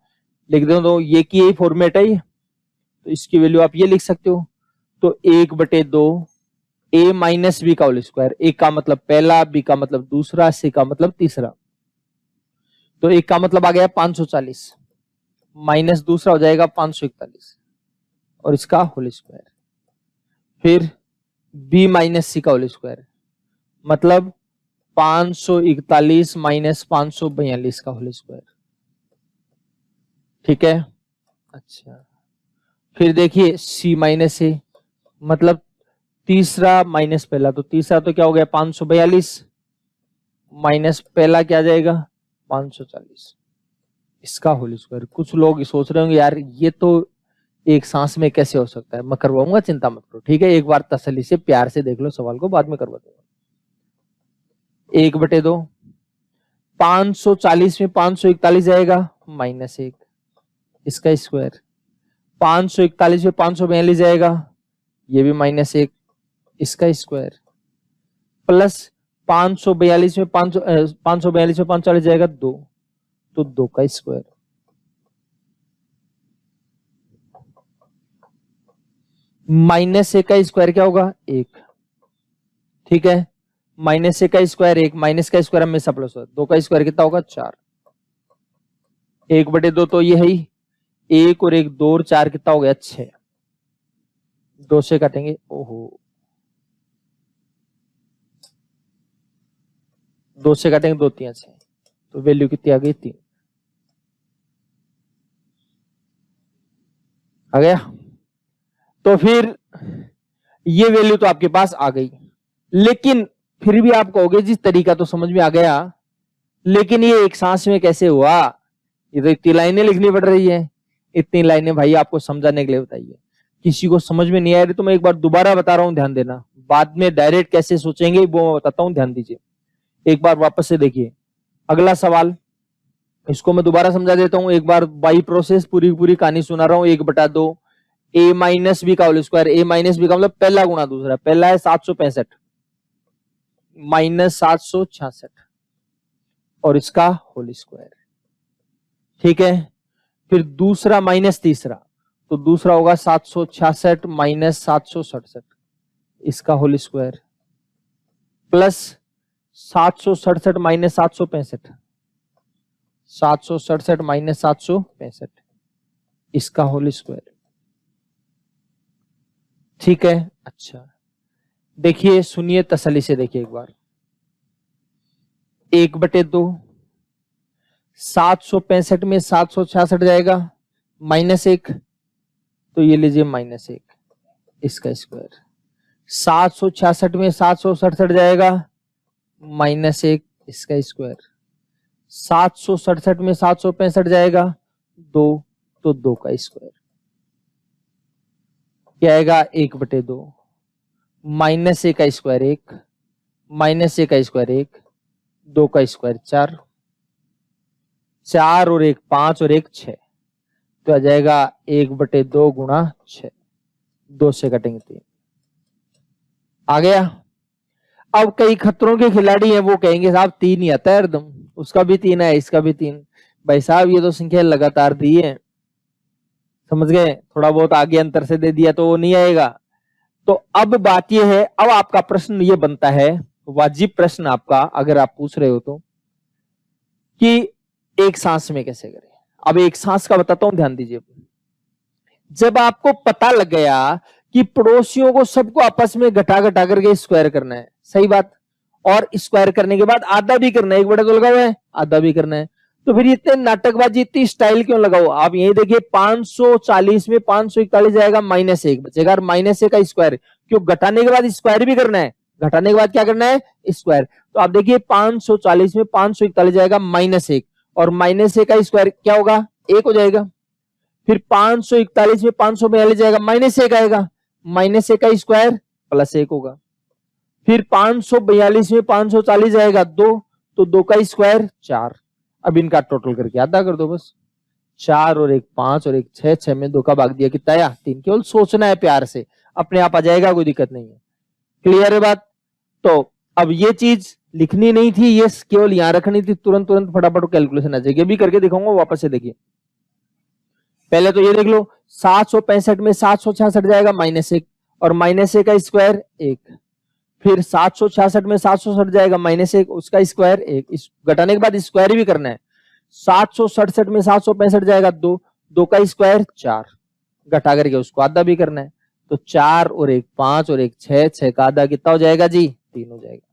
लिख दो, तो ये की यही फॉर्मेट है, तो इसकी वैल्यू आप ये लिख सकते हो। तो 1/2 ए माइनस बी का होल स्क्वायर, ए का मतलब पहला, बी का मतलब दूसरा, सी का मतलब तीसरा। तो एक का मतलब आ गया 540 माइनस दूसरा हो जाएगा 541 और इसका होल स्क्वायर। फिर बी माइनस सी का होल स्क्वायर मतलब 541 माइनस 542 का होल स्क्वायर। ठीक है, अच्छा फिर देखिए सी माइनस ए मतलब तीसरा माइनस पहला, तो तीसरा तो क्या हो गया 542 माइनस पहला क्या जाएगा 540, इसका होल स्क्वायर। कुछ लोग सोच रहे होंगे यार ये तो एक सांस में कैसे हो सकता है, मैं करवाऊंगा, चिंता मत करो। ठीक है, एक बार तसल्ली से प्यार से देख लो सवाल को, बाद में करवा दूंगा। 1/2 540 में 541 जाएगा -1, इसका स्क्वायर। 541 में 542 जाएगा, ये भी -1, इसका स्क्वायर। प्लस 542 में 540 जाएगा 2, तो 2 का स्क्वायर। -1 का स्क्वायर क्या होगा 1। ठीक है, -1 का स्क्वायर 1, माइनस का स्क्वायर हमेशा प्लस होगा, 2 का स्क्वायर कितना होगा 4। 1/2 तो ये है ही, 1 और 1 2 और 4 कितना हो गया 6। 2 से काटेंगे, ओहो 2 से काटेंगे 2 3 6, तो वैल्यू कितनी आ गई 3 आ गया। तो फिर ये वैल्यू तो आपके पास आ गई, लेकिन फिर भी आप कहोगे जिस तरीका तो समझ में आ गया, लेकिन ये एक सांस में कैसे हुआ? ये तो इतनी लाइनें लिखनी पड़ रही है। इतनी लाइनें भाई आपको समझाने के लिए बताइए, किसी को समझ में नहीं आ रही तो मैं एक बार दोबारा बता रहा हूं, ध्यान देना। बाद में डायरेक्ट कैसे सोचेंगे वो मैं बताता हूं, ध्यान दीजिए। एक बार वापस से देखिए अगला सवाल, इसको मैं दोबारा समझा देता हूं एक बार, बाई प्रोसेस पूरी पूरी कहानी सुना रहा हूं। 1/2 ए माइनस बी का होल स्क्वायर, ए माइनस बी का मतलब पहला गुणा दूसरा, पहला है 765 -766 और इसका होल स्क्वायर। ठीक है, फिर दूसरा माइनस तीसरा, तो दूसरा होगा 766 माइनस 767, इसका whole square. Plus 767 minus 765, 767 minus 765, इसका होल स्क्वायर। ठीक है, अच्छा देखिए सुनिए तसल्ली से देखिए एक बार। 1/2 765 में 766 जाएगा -1, तो ये लीजिए -1, इसका स्क्वायर। 766 में 767 जाएगा -1, इसका स्क्वायर। 767 में 765 जाएगा 2, तो 2 का स्क्वायर। क्या आएगा 1/2 -1 का स्क्वायर 1 माइनस ए का स्क्वायर 1, 2 का स्क्वायर 4, 4 और 1 5 और 1 6, तो आ जाएगा 1/2 गुणा 6, 2 से कटेंगे 3, आ गया। अब कई खतरों के खिलाड़ी हैं, वो कहेंगे साहब 3 ही आता है हरदम, उसका भी 3 है, इसका भी 3। भाई साहब ये तो संख्या लगातार दी है, समझ गए, थोड़ा बहुत आगे अंतर से दे दिया तो वो नहीं आएगा। तो अब बात ये है, अब आपका प्रश्न ये बनता है, वाजिब प्रश्न आपका अगर आप पूछ रहे हो तो, कि एक सांस में कैसे करें। अब एक सांस का बताता हूं, ध्यान दीजिए। जब आपको पता लग गया कि पड़ोसियों को सबको आपस में घटा घटा करके स्क्वायर करना है, सही बात, और स्क्वायर करने के बाद आधा भी करना है, 1/2 तो लगा हुआ है, आधा भी करना है, तो फिर इतने नाटकबाजी, इतनी स्टाइल क्यों लगाओ। आप यही देखिए 540 में 541 जाएगा, -1 बचेगा, -1 का स्क्वायर, क्यों, घटाने के बाद स्क्वायर भी करना है, घटाने के बाद क्या करना है, स्क्वायर। तो आप देखिए 540 में 541 जाएगा -1, और -1 का स्क्वायर क्या होगा, 1 हो जाएगा। फिर 541 में 542 जाएगा, -1 आएगा, -1 का स्क्वायर +1 होगा। फिर 542 में 540 जाएगा 2, तो 2 का स्क्वायर 4। अब इनका टोटल करके आधा कर दो बस, 4 और 1 5 और 1 6, 6 में 2 का भाग दिया कितना आया, 3। केवल सोचना है प्यार से, अपने आप आ जाएगा, कोई दिक्कत नहीं है। क्लियर है बात। तो अब ये चीज लिखनी नहीं थी, ये केवल यहां रखनी थी, तुरंत तुरंत फटाफट कैलकुलेशन आ जाएगी। अभी करके दिखाऊंगा, वापस से देखिए। पहले तो ये देख लो, 765 में 766 जाएगा -1, और -1 का स्क्वायर 1। फिर 766 में 767 जाएगा -1, उसका स्क्वायर 1, इस घटाने के बाद स्क्वायर भी करना है। 767 में 765 जाएगा 2, 2 का स्क्वायर 4, घटा करके उसको आधा भी करना है। तो 4 और 1 5 और 1 6, 6 का आधा कितना हो जाएगा जी, 3 हो जाएगा।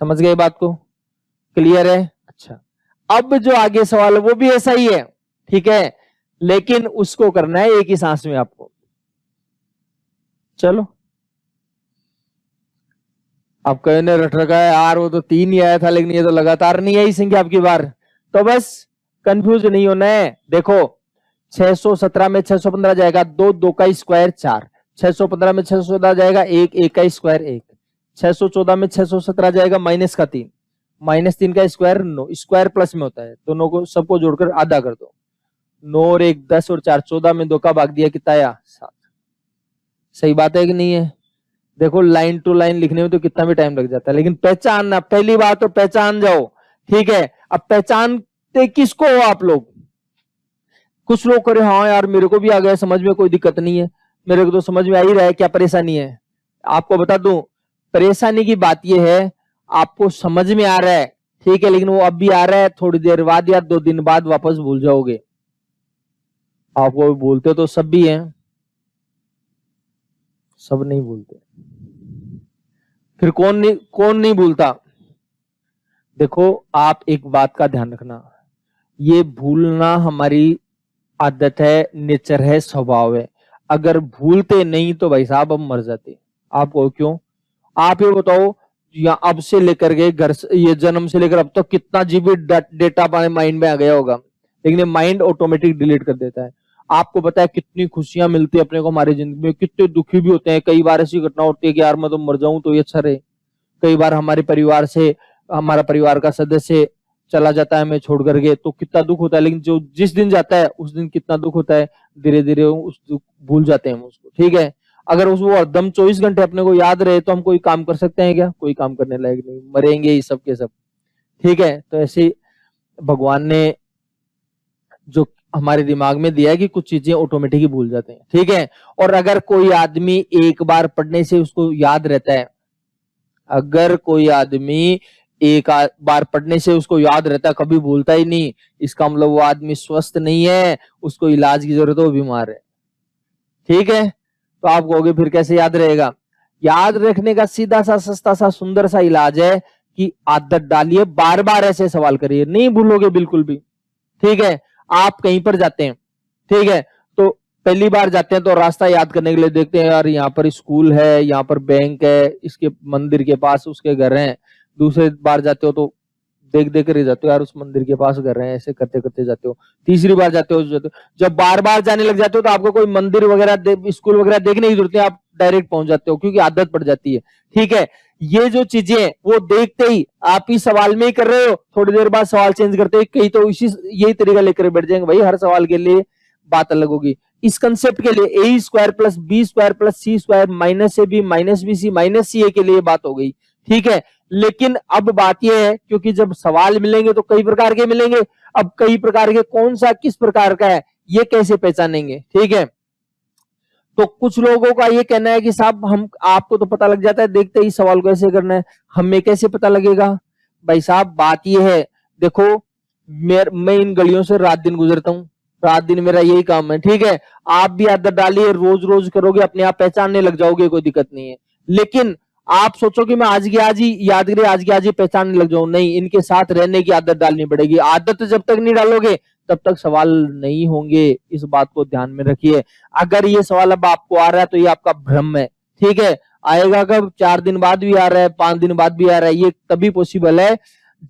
समझ गए बात को, क्लियर है। अच्छा, अब जो आगे सवाल है वो भी ऐसा ही है, ठीक है, लेकिन उसको करना है एक ही सांस में आपको। चलो, अब कहने रट रखा है यार, वो तो 3 ही आया था, लेकिन ये तो लगातार नहीं आई संख्या आपकी बार, तो बस कंफ्यूज नहीं होना है। देखो 617 में 615 जाएगा 2, 2 का स्क्वायर 4, 615 में 614 जाएगा 1, 1 का स्क्वायर 1, 614 में 617 जाएगा -3, -3 का स्क्वायर 9, स्क्वायर प्लस में होता है, दोनों को सबको जोड़कर आधा कर दो, 9 और 1 10 और 4 14 में 2 का भाग दिया कितना आया, 7। सही बात है कि नहीं है। देखो लाइन टू लाइन लिखने में तो कितना भी टाइम लग जाता है, लेकिन पहचानना, पहली बात तो पहचान जाओ, ठीक है। अब पहचानते किसको हो आप लोग, कुछ लोग करे हाँ यार मेरे को भी आ गया समझ में, कोई दिक्कत नहीं है, मेरे को तो समझ में आ ही रहा है, क्या परेशानी है। आपको बता दूं, परेशानी की बात यह है, आपको समझ में आ रहा है, ठीक है, लेकिन वो अब भी आ रहा है, थोड़ी देर बाद या 2 दिन बाद वापस भूल जाओगे। आपको बोलते तो सब भी हैं, सब नहीं भूलते। फिर कौन नहीं भूलता। देखो आप एक बात का ध्यान रखना, ये भूलना हमारी आदत है, नेचर है, स्वभाव है। अगर भूलते नहीं तो भाई साहब हम मर जाते। आपको क्यों, आप ये बताओ, या अब से लेकर के घर से, ये जन्म से लेकर अब तक कितना जीबी डेटा हमारे माइंड में आ गया होगा, लेकिन ये माइंड ऑटोमेटिक डिलीट कर देता है। आपको पता है कितनी खुशियां मिलती है अपने को हमारी जिंदगी में, कितने दुखी भी होते हैं। कई बार ऐसी घटना होती है कि यार मैं तो मर जाऊं तो ये अच्छा रहे। कई बार हमारे परिवार से, हमारा परिवार का सदस्य चला जाता है हमें छोड़ करके, तो कितना दुख होता है, लेकिन जो जिस दिन जाता है उस दिन कितना दुख होता है, धीरे धीरे उस दुख भूल जाते हैं हम उसको, ठीक है। अगर उस वो हरदम 24 घंटे अपने को याद रहे तो हम कोई काम कर सकते हैं क्या, कोई काम करने लायक नहीं, मरेंगे ही सब के सब, ठीक है। तो ऐसे भगवान ने जो हमारे दिमाग में दिया है कि कुछ चीजें ऑटोमेटिक ही भूल जाते हैं, ठीक है। और अगर कोई आदमी एक बार पढ़ने से उसको याद रहता है, अगर कोई आदमी एक बार पढ़ने से उसको याद रहता है, कभी भूलता ही नहीं, इसका मतलब वो आदमी स्वस्थ नहीं है, उसको इलाज की जरूरत है, वो बीमार है, ठीक है। तो आप कहोगे फिर कैसे याद रहेगा। याद रखने का सीधा सा सस्ता सा सुंदर सा इलाज है कि आदत डालिए, बार बार ऐसे सवाल करिए, नहीं भूलोगे बिल्कुल भी, ठीक है। आप कहीं पर जाते हैं, ठीक है, तो पहली बार जाते हैं तो रास्ता याद करने के लिए देखते हैं यार यहाँ पर स्कूल है, यहाँ पर बैंक है, इसके मंदिर के पास उसके घर हैं। दूसरे बार जाते हो तो देख देख कर जाते हो यार उस मंदिर के पास घर है, ऐसे करते करते जाते हो। तीसरी बार जाते हो, जब बार बार जाने लग जाते हो तो आपको कोई मंदिर वगैरह स्कूल वगैरह देखने की जरूरत है, आप डायरेक्ट पहुंच जाते हो, क्योंकि आदत पड़ जाती है, ठीक है। ये जो चीजें हैं वो देखते ही आप ही सवाल में ही कर रहे हो, थोड़ी देर बाद सवाल चेंज करते ही कई तो इसी यही तरीका लेकर बैठ जाएंगे, भाई हर सवाल के लिए बात अलग होगी। इस कंसेप्ट के लिए A square plus B square plus C square minus A B minus B C minus C A के लिए बात हो गई, ठीक है। लेकिन अब बात यह है, क्योंकि जब सवाल मिलेंगे तो कई प्रकार के मिलेंगे, अब कई प्रकार के कौन सा किस प्रकार का है ये कैसे पहचानेंगे, ठीक है। तो कुछ लोगों का ये कहना है कि साहब हम आपको तो पता लग जाता है देखते ही सवाल को ऐसे करना है, हमें कैसे पता लगेगा। भाई साहब बात ये है, देखो मैं इन गलियों से रात दिन गुजरता हूँ, रात दिन मेरा यही काम है, ठीक है। आप भी आदत डालिए, रोज रोज करोगे अपने आप पहचानने लग जाओगे, कोई दिक्कत नहीं है। लेकिन आप सोचो कि मैं आज की आज ही याद करिए, आज की आज ही पहचानने लग जाऊं, नहीं, इनके साथ रहने की आदत डालनी पड़ेगी। आदत जब तक नहीं डालोगे तब तक सवाल नहीं होंगे, इस बात को ध्यान में रखिए। अगर ये सवाल अब आपको आ रहा है तो ये आपका भ्रम है, ठीक है। आएगा कब? 4 दिन बाद भी आ रहा है, 5 दिन बाद भी आ रहा है, ये तभी पॉसिबल है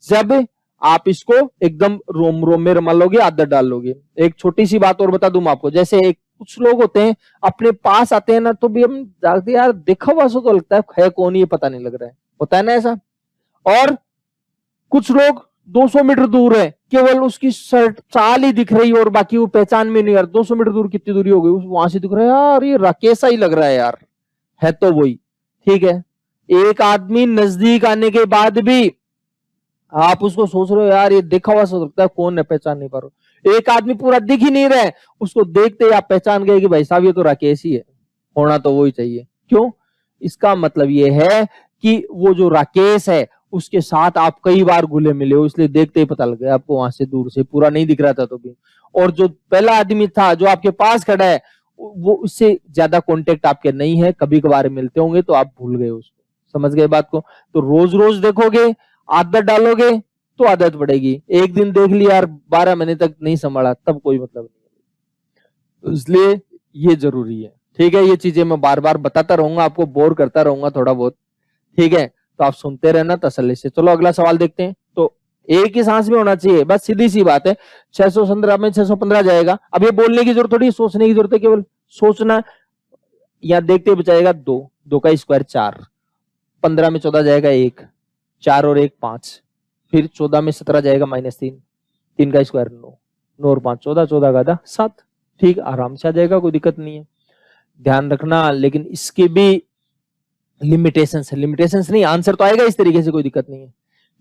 जब आप इसको एकदम रोम रोम में रमा लोगे, आदत डाल लोगे। एक छोटी सी बात और बता दूं आपको, जैसे एक कुछ लोग होते हैं अपने पास आते हैं ना तो भी हम जागते यार देखा हुआ सो तो लगता है कौन, ये पता नहीं लग रहा है, होता है ना ऐसा। और कुछ लोग 200 मीटर दूर है, केवल उसकी शर्ट चाल ही दिख रही है और बाकी वो पहचान में नहीं। यार 200 मीटर दूर कितनी दूरी हो गई, वहां से दिख रहा है यार ये राकेश ही लग रहा है यार, है तो वही, ठीक है। एक आदमी नजदीक आने के बाद भी आप उसको सोच रहे हो यार ये देखा हुआ सा लगता है, कौन है, पहचान नहीं पा रहे। एक आदमी पूरा दिख ही नहीं रहा है, उसको देखते ही आप पहचान गए कि भाई साहब ये तो राकेश ही है, होना तो वो ही चाहिए। क्यों? इसका मतलब ये है कि वो जो राकेश है उसके साथ आप कई बार घुले मिले हो, इसलिए देखते ही पता लग गया आपको, वहां से दूर से, पूरा नहीं दिख रहा था तो भी। और जो पहला आदमी था जो आपके पास खड़ा है वो उससे ज्यादा कांटेक्ट आपके नहीं है, कभी कभार मिलते होंगे तो आप भूल गए उसको, समझ गए बात को। तो रोज रोज देखोगे, आदत डालोगे तो आदत पड़ेगी। एक दिन देख लिया यार 12 महीने तक नहीं संभाला तब कोई मतलब नहीं। तो इसलिए ये जरूरी है, ठीक है। ये चीजें मैं बार बार बताता रहूंगा, आपको बोर करता रहूंगा थोड़ा बहुत, ठीक है। तो आप सुनते रहना तसल्ली से। चलो अगला सवाल देखते हैं। तो एक ही सांस में होना चाहिए, बस सीधी सी बात है। 617 में 615 जाएगा। अब ये बोलने की जरूरत थोड़ी, सोचने की जरूरत है, केवल सोचना। या देखते बचाएगा 2, 2 का स्क्वायर 4, 15 में 14 जाएगा 1, 4 और 1 5, फिर 14 में 17 जाएगा -3, 3 का स्क्वायर 9, 9 और 5 14, 14 का आधा 7, ठीक, आराम से आ जाएगा, कोई दिक्कत नहीं है। ध्यान रखना लेकिन इसके भी लिमिटेशंस है, लिमिटेशंस नहीं, आंसर तो आएगा इस तरीके से, कोई दिक्कत नहीं है।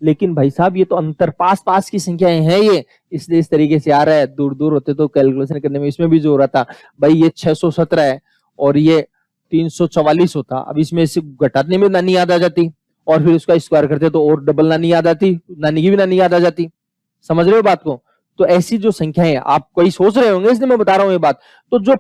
लेकिन भाई साहब ये तो अंतर पास पास की संख्याएं हैं ये, इसलिए इस तरीके से आ रहा है। दूर दूर होते तो कैलकुलेशन करने में इसमें भी जो हो रहा था, भाई ये 617 है और ये 344 होता, अब इसमें से घटाने में नानी याद आ जाती और फिर उसका स्क्वायर करते तो और डबल नानी याद आती, नानी की भी नानी याद आ जाती। समझ रहे हो बात को? तो ऐसी जो संख्या है आप कोई सोच रहे होंगे, इसलिए मैं बता रहा हूं ये बात। तो जो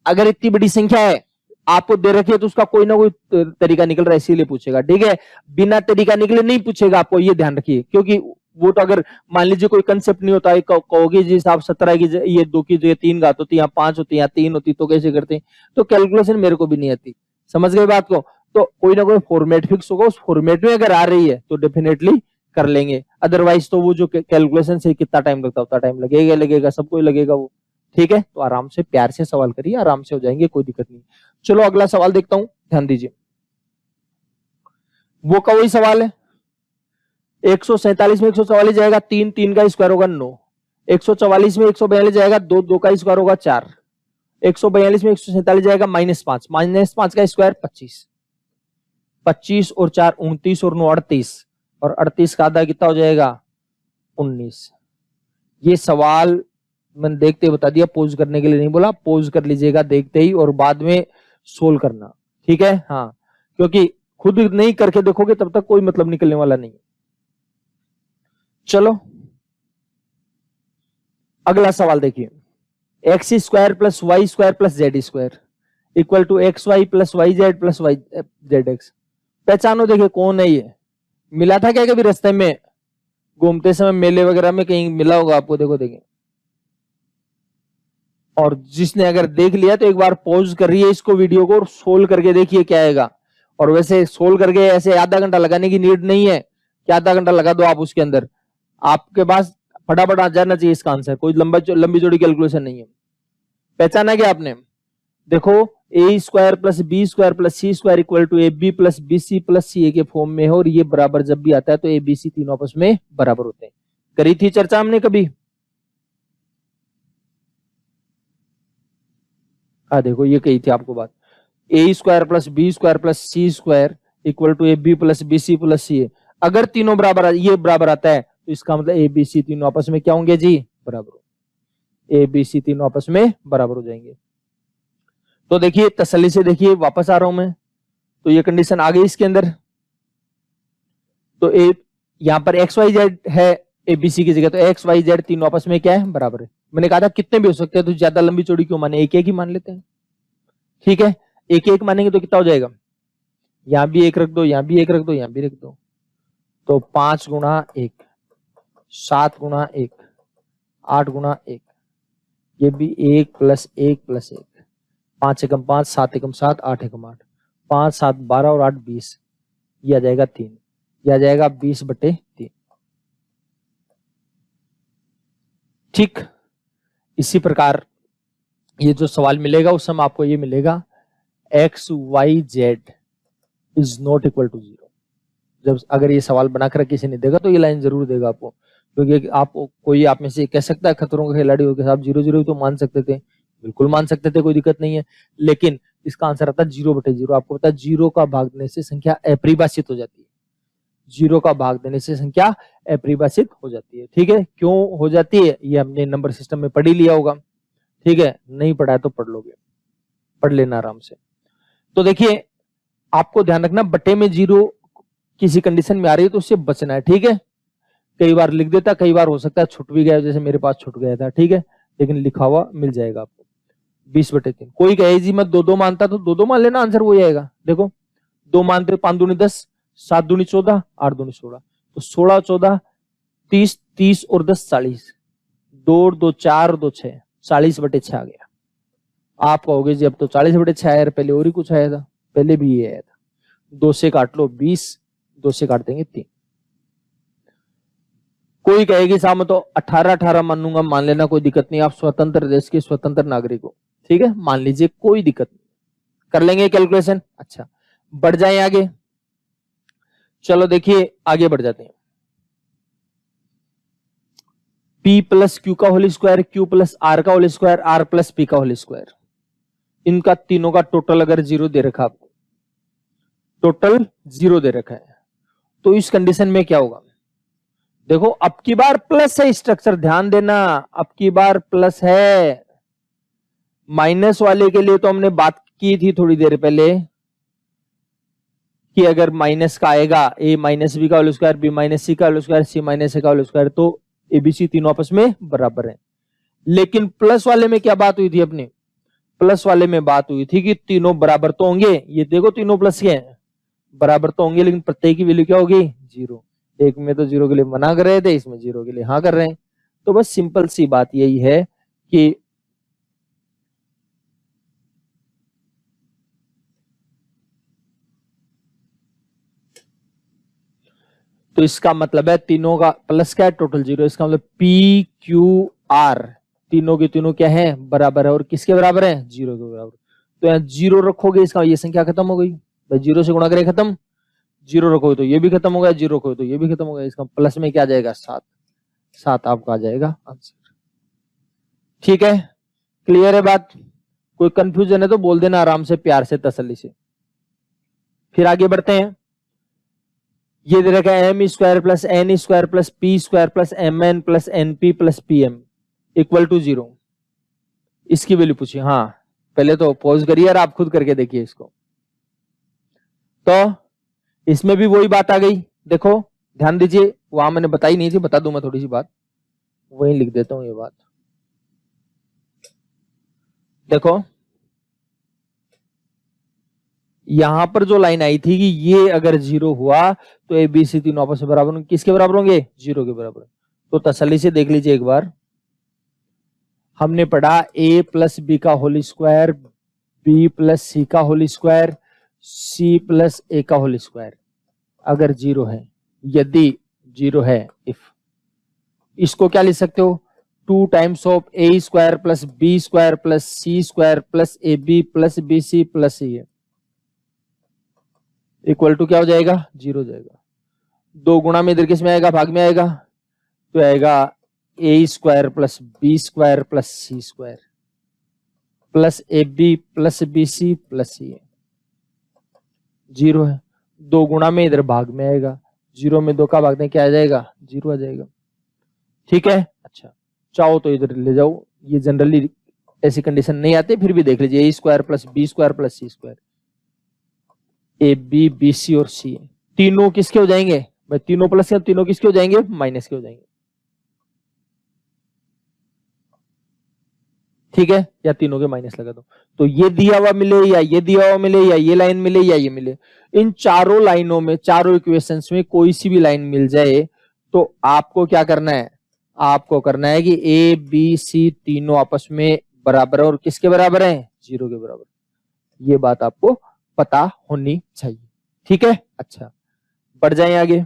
अगर इतनी बड़ी संख्या है आपको दे रखी है तो उसका कोई ना कोई तरीका निकल रहा है, इसीलिए पूछेगा, ठीक है। बिना तरीका निकले नहीं पूछेगा आपको, ये ध्यान रखिए। क्योंकि वो तो अगर मान लीजिए कोई कंसेप्ट नहीं होता है, कहोगे जी साहब 17 की ये 2 की जगह 3 घात होती, यहाँ 5 होती, यहाँ 3 होती, तो कैसे करते? तो कैलकुलेशन मेरे को भी नहीं आती, समझ गए बात को। तो कोई ना कोई फॉर्मेट फिक्स होगा, उस फॉर्मेट में अगर आ रही है तो डेफिनेटली कर लेंगे, अदरवाइज तो वो जो कैलकुलेशन से कितना टाइम लगता है उतना टाइम लगेगा लगेगा, सबको लगेगा वो, ठीक है। तो आराम से प्यार से सवाल करिए, आराम से हो जाएंगे, कोई दिक्कत नहीं। चलो अगला सवाल देखता हूं, ध्यान दीजिए। वो का वही सवाल है, 147 में 144 जाएगा 3, 3 का स्क्वायर होगा 9, 144 में 142 जाएगा 2, 2 का स्क्वायर होगा 4, 142 में 147 जाएगा -5, -5 का स्क्वायर 25, 25 और 4 29 और 9 38, और 38 का आधा कितना हो जाएगा 19। ये सवाल मैंने देखते बता दिया, पोज करने के लिए नहीं बोला, पोज कर लीजिएगा देखते ही और बाद में सोल्व करना, ठीक है। हाँ, क्योंकि खुद नहीं करके देखोगे तब तक कोई मतलब निकलने वाला नहीं। चलो अगला सवाल देखिए, X square plus Y square plus Z square equal to X Y plus Y Z plus Y Z X. पहचानो, देखिए कौन है ये, मिला था क्या कभी रास्ते में घूमते समय, मेले वगैरह में कहीं मिला होगा आपको? देखो देखिए, और जिसने अगर देख लिया तो एक बार पॉज करिए इसको वीडियो को और सोल्व करके देखिए क्या आएगा। और वैसे सोल्व करके ऐसे आधा घंटा लगाने की नीड नहीं है कि आधा घंटा लगा दो आप उसके अंदर, आपके पास फटाफट आ जाना चाहिए इसका आंसर, कोई लंबी जोड़ी कैलकुलेशन नहीं है। पहचाना क्या आपने? देखो A square plus B square plus C square equal to A B plus B C plus C A के फॉर्म में है, और ये बराबर जब भी आता है तो ए बी सी तीनों आपस में बराबर होते हैं। करी थी चर्चा हमने कभी? हाँ देखो ये कही थी आपको बात, A square plus B square plus C square equal to A B plus B C plus C A. अगर तीनों बराबर ये बराबर आता है तो इसका मतलब ए बी सी तीनों आपस में क्या होंगे जी? बराबर। ए बी सी तीनों आपस में बराबर हो जाएंगे। तो देखिए तसल्ली से देखिए, वापस आ रहा हूं मैं, तो ये कंडीशन आ गई इसके अंदर। तो ए यहां पर एक्स वाई जेड है एबीसी की जगह, तो एक्स वाई जेड तीनों आपस में क्या है? बराबर है। मैंने कहा था कितने भी हो सकते हैं, तो ज्यादा लंबी चौड़ी क्यों माने, एक एक ही मान लेते हैं। ठीक है, एक एक मानेंगे तो कितना हो जाएगा? यहां भी एक रख दो, यहां भी एक रख दो, यहां भी रख दो, तो 5 गुणा 1, 7 गुणा 1, 8 गुणा 1, ये भी 1 प्लस 1 प्लस 1, 5 एकम 5, 7 एकम 7, 8 एकम 8, 5 7 12 और 8 20, ये आ जाएगा 3, ये आ जाएगा 20/3। ठीक, इसी प्रकार ये जो सवाल मिलेगा उस समय आपको ये मिलेगा X Y Z is not equal to 0। जब अगर ये सवाल बनाकर किसी ने देगा तो ये लाइन जरूर देगा आपको, क्योंकि आप कोई आप में से कह सकता है खतरों का खिलाड़ी होकर साहब 0 तो मान सकते थे, बिल्कुल मान सकते थे, कोई दिक्कत नहीं है, लेकिन इसका आंसर आता है 0/0। आपको पता है 0 का भाग देने से संख्या अपरिभाषित हो जाती है, 0 का भाग देने से संख्या अपरिभाषित हो जाती है। ठीक है, क्यों हो जाती है ये हमने नंबर सिस्टम में पढ़ ही लिया होगा। ठीक है, नहीं पढ़ा है तो पढ़ लोगे, पढ़ लेना आराम से। तो देखिए आपको ध्यान रखना, बटे में 0 किसी कंडीशन में आ रही है तो उससे बचना है। ठीक है, कई बार लिख देता, कई बार हो सकता है छुट भी गया, जैसे मेरे पास छुट गया था। ठीक है, लेकिन लिखा हुआ मिल जाएगा आपको 20/3। कोई कहे जी मैं 2 मानता, तो 2 मान लेना, आंसर वही आएगा। देखो 2 मानते 5 दूनी 10, 7 दूनी 14, 8 दूनी 16, तो 16 14 30, 30 और 10 40, 2 और 2 4 और 2 6, 40/6 आ गया। आप कहोगे जी अब तो 40/6 आया, पहले और ही कुछ आया था, पहले भी ये आया था। 2 से काट लो 20, 2 से काट देंगे 3। कोई कहेगी साहब मैं तो 18 मानूंगा, मान लेना, कोई दिक्कत नहीं, आप स्वतंत्र देश के स्वतंत्र नागरिक हो। ठीक है, मान लीजिए, कोई दिक्कत नहीं, कर लेंगे कैलकुलेशन। अच्छा, बढ़ जाए आगे, चलो देखिए आगे बढ़ जाते हैं। p प्लस क्यू का whole square, q plus r का whole square, r plus p का होल स्क्वायर, इनका तीनों का टोटल अगर 0 दे रखा, आपको टोटल 0 दे रखा है, तो इस कंडीशन में क्या होगा? देखो अब की बार प्लस है स्ट्रक्चर, ध्यान देना, अब की बार प्लस है। माइनस वाले के लिए तो हमने बात की थी थोड़ी देर पहले कि अगर माइनस का आएगा a माइनस बी का whole square, b minus C का whole square, c minus A का होल स्क्वायर, तो एबीसी तीनों आपस में बराबर है। लेकिन प्लस वाले में क्या बात हुई थी अपनी? प्लस वाले में बात हुई थी कि तीनों बराबर तो होंगे, ये देखो तीनों प्लस के हैं, बराबर तो होंगे, लेकिन प्रत्येक की वैल्यू क्या होगी? 0। एक में तो 0 के लिए मना कर रहे थे, इसमें 0 के लिए हाँ कर रहे हैं। तो बस सिंपल सी बात यही है कि तो इसका मतलब है तीनों का प्लस क्या है? टोटल 0। इसका मतलब पी क्यू आर तीनों के तीनों क्या है? बराबर है। और किसके बराबर है? 0 के बराबर। तो यहाँ 0 रखोगे, इसका ये संख्या खत्म हो गई भाई, 0 से गुणा करें खत्म, 0 रखोगे तो ये भी खत्म हो गया, 0 रखोगे तो ये भी खत्म हो गया। इसका प्लस में क्या आ जाएगा? 7। 7 आपका आ जाएगा आंसर। ठीक है, क्लियर है बात? कोई कंफ्यूजन है तो बोल देना आराम से, प्यार से, तसल्ली से। फिर आगे बढ़ते हैं। ये दे रखा है M square plus N square plus P square plus M N plus N P plus P M equal to 0। इसकी वैल्यू पूछिए। हाँ, पहले तो पॉज करिए और आप खुद करके देखिए इसको। तो इसमें भी वही बात आ गई, देखो ध्यान दीजिए, वहां मैंने बताई नहीं थी, बता दूं मैं थोड़ी सी बात, वही लिख देता हूं ये बात। देखो यहां पर जो लाइन आई थी कि ये अगर 0 हुआ तो ए बी सी तीनों आपस में बराबर होंगे। किसके बराबर होंगे? 0 के बराबर। तो तसल्ली से देख लीजिए एक बार, हमने पढ़ा a प्लस बी का whole square, b plus C का whole square, c plus A का होल स्क्वायर अगर 0 है, यदि 0 है, इफ, इसको क्या लिख सकते हो? 2 times of A square plus B square plus C square plus A B plus B C plus C है इक्वल टू क्या हो जाएगा? 0 हो जाएगा। 2 गुणा में इधर किस में आएगा? भाग में आएगा, तो आएगा A square plus B square plus C square plus A B plus B C plus C है। 0 है। 2 गुणा में इधर भाग में आएगा, 0 में 2 का भाग दें क्या आ जाएगा? 0 आ जाएगा। ठीक है। अच्छा, चाहो तो इधर ले जाओ, ये जनरली ऐसी कंडीशन नहीं आती, फिर भी देख लीजिए। A square plus B square plus C square, A B B C और सी, तीनों किसके हो जाएंगे भाई? तीनों प्लस के, तीनों किसके हो जाएंगे? माइनस के हो जाएंगे। ठीक है, या तीनों के माइनस लगा दो, तो ये दिया हुआ मिले या ये दिया हुआ मिले या ये लाइन मिले या ये मिले, इन चारों लाइनों में, चारों इक्वेशंस में कोई सी भी लाइन मिल जाए तो आपको क्या करना है? आपको करना है कि ए बी सी तीनों आपस में बराबर है, और किसके बराबर है? 0 के बराबर। ये बात आपको पता होनी चाहिए। ठीक है। अच्छा, बढ़ जाएं आगे।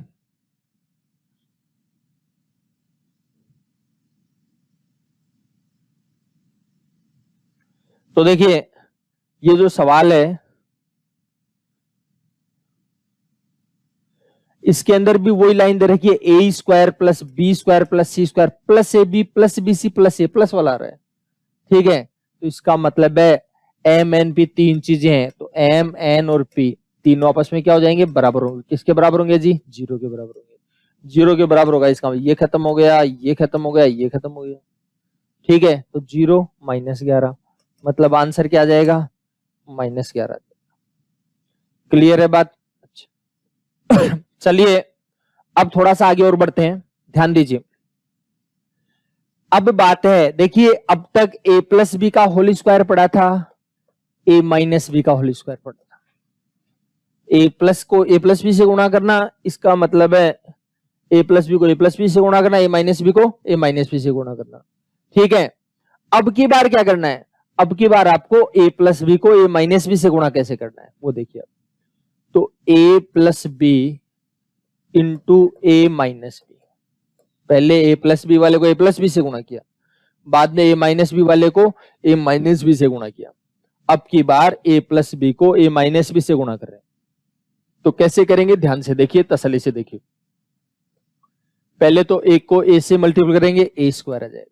तो देखिए, ये जो सवाल है इसके अंदर भी वही लाइन दे रखी है, A square plus B square plus C square plus A B plus B C plus A, plus वाला आ रहा है। ठीक है, तो इसका मतलब है एम एन पी तीन चीजें हैं, तो एम एन और पी तीनों आपस में क्या हो जाएंगे? बराबर होंगे। किसके बराबर होंगे जी? 0 के बराबर होंगे। 0 के बराबर होगा, इसका ये खत्म हो गया, ये खत्म हो गया, ये खत्म हो गया। ठीक है, तो 0 माइनस 11, मतलब आंसर क्या आ जाएगा? माइनस 11। क्लियर है बात? अच्छा चलिए अब थोड़ा सा आगे और बढ़ते हैं, ध्यान दीजिए। अब बात है, देखिए अब तक ए प्लस बी का होल स्क्वायर पढ़ा था, ए माइनस बी का होल स्क्वायर पढ़ा था। ए प्लस को ए प्लस बी से गुणा करना, इसका मतलब है ए प्लस बी को ए प्लस बी से गुणा करना, ए माइनस बी को ए माइनस बी से गुणा करना। ठीक है, अब की बार क्या करना है? अब की बार आपको ए प्लस बी को ए माइनस बी से गुणा कैसे करना है वो देखिए। तो ए प्लस बी इंटू ए माइनस बी, पहले ए प्लस बी वाले को ए प्लस बी से गुणा किया, बाद में ए माइनस बी वाले को ए माइनस बी से गुणा किया। अब की बार ए प्लस बी को ए माइनस बी से गुणा कर रहे हैं, तो कैसे करेंगे? ध्यान से देखिए, तसल्ली से देखिए। पहले तो ए को ए से मल्टीपल करेंगे, ए स्क्वायर आ जाएगा।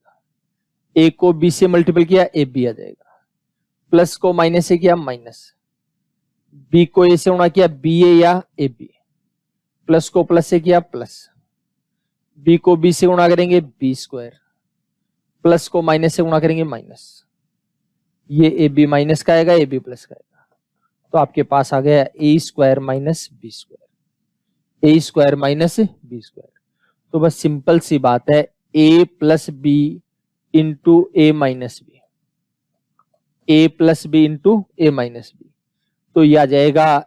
ए को बी से मल्टीपल किया, ए बी आ जाएगा। प्लस को माइनस से किया, माइनस। बी को ए से गुणा किया, बी ए या ए बी। प्लस को प्लस से किया, प्लस। बी को बी से गुणा करेंगे, बी स्क्वायर। प्लस को माइनस से गुणा करेंगे, माइनस। ये ए बी माइनस का आएगा, ए बी प्लस का आएगा, तो आपके पास आ गया ए स्क्वायर माइनस बी स्क्वायर, ए स्क्वायर माइनस बी स्क्वायर। तो बस सिंपल सी बात है, ए प्लस बी इंटू ए माइनस बी, ए प्लस बी इंटू ए माइनस बी, तो यह आ जाएगा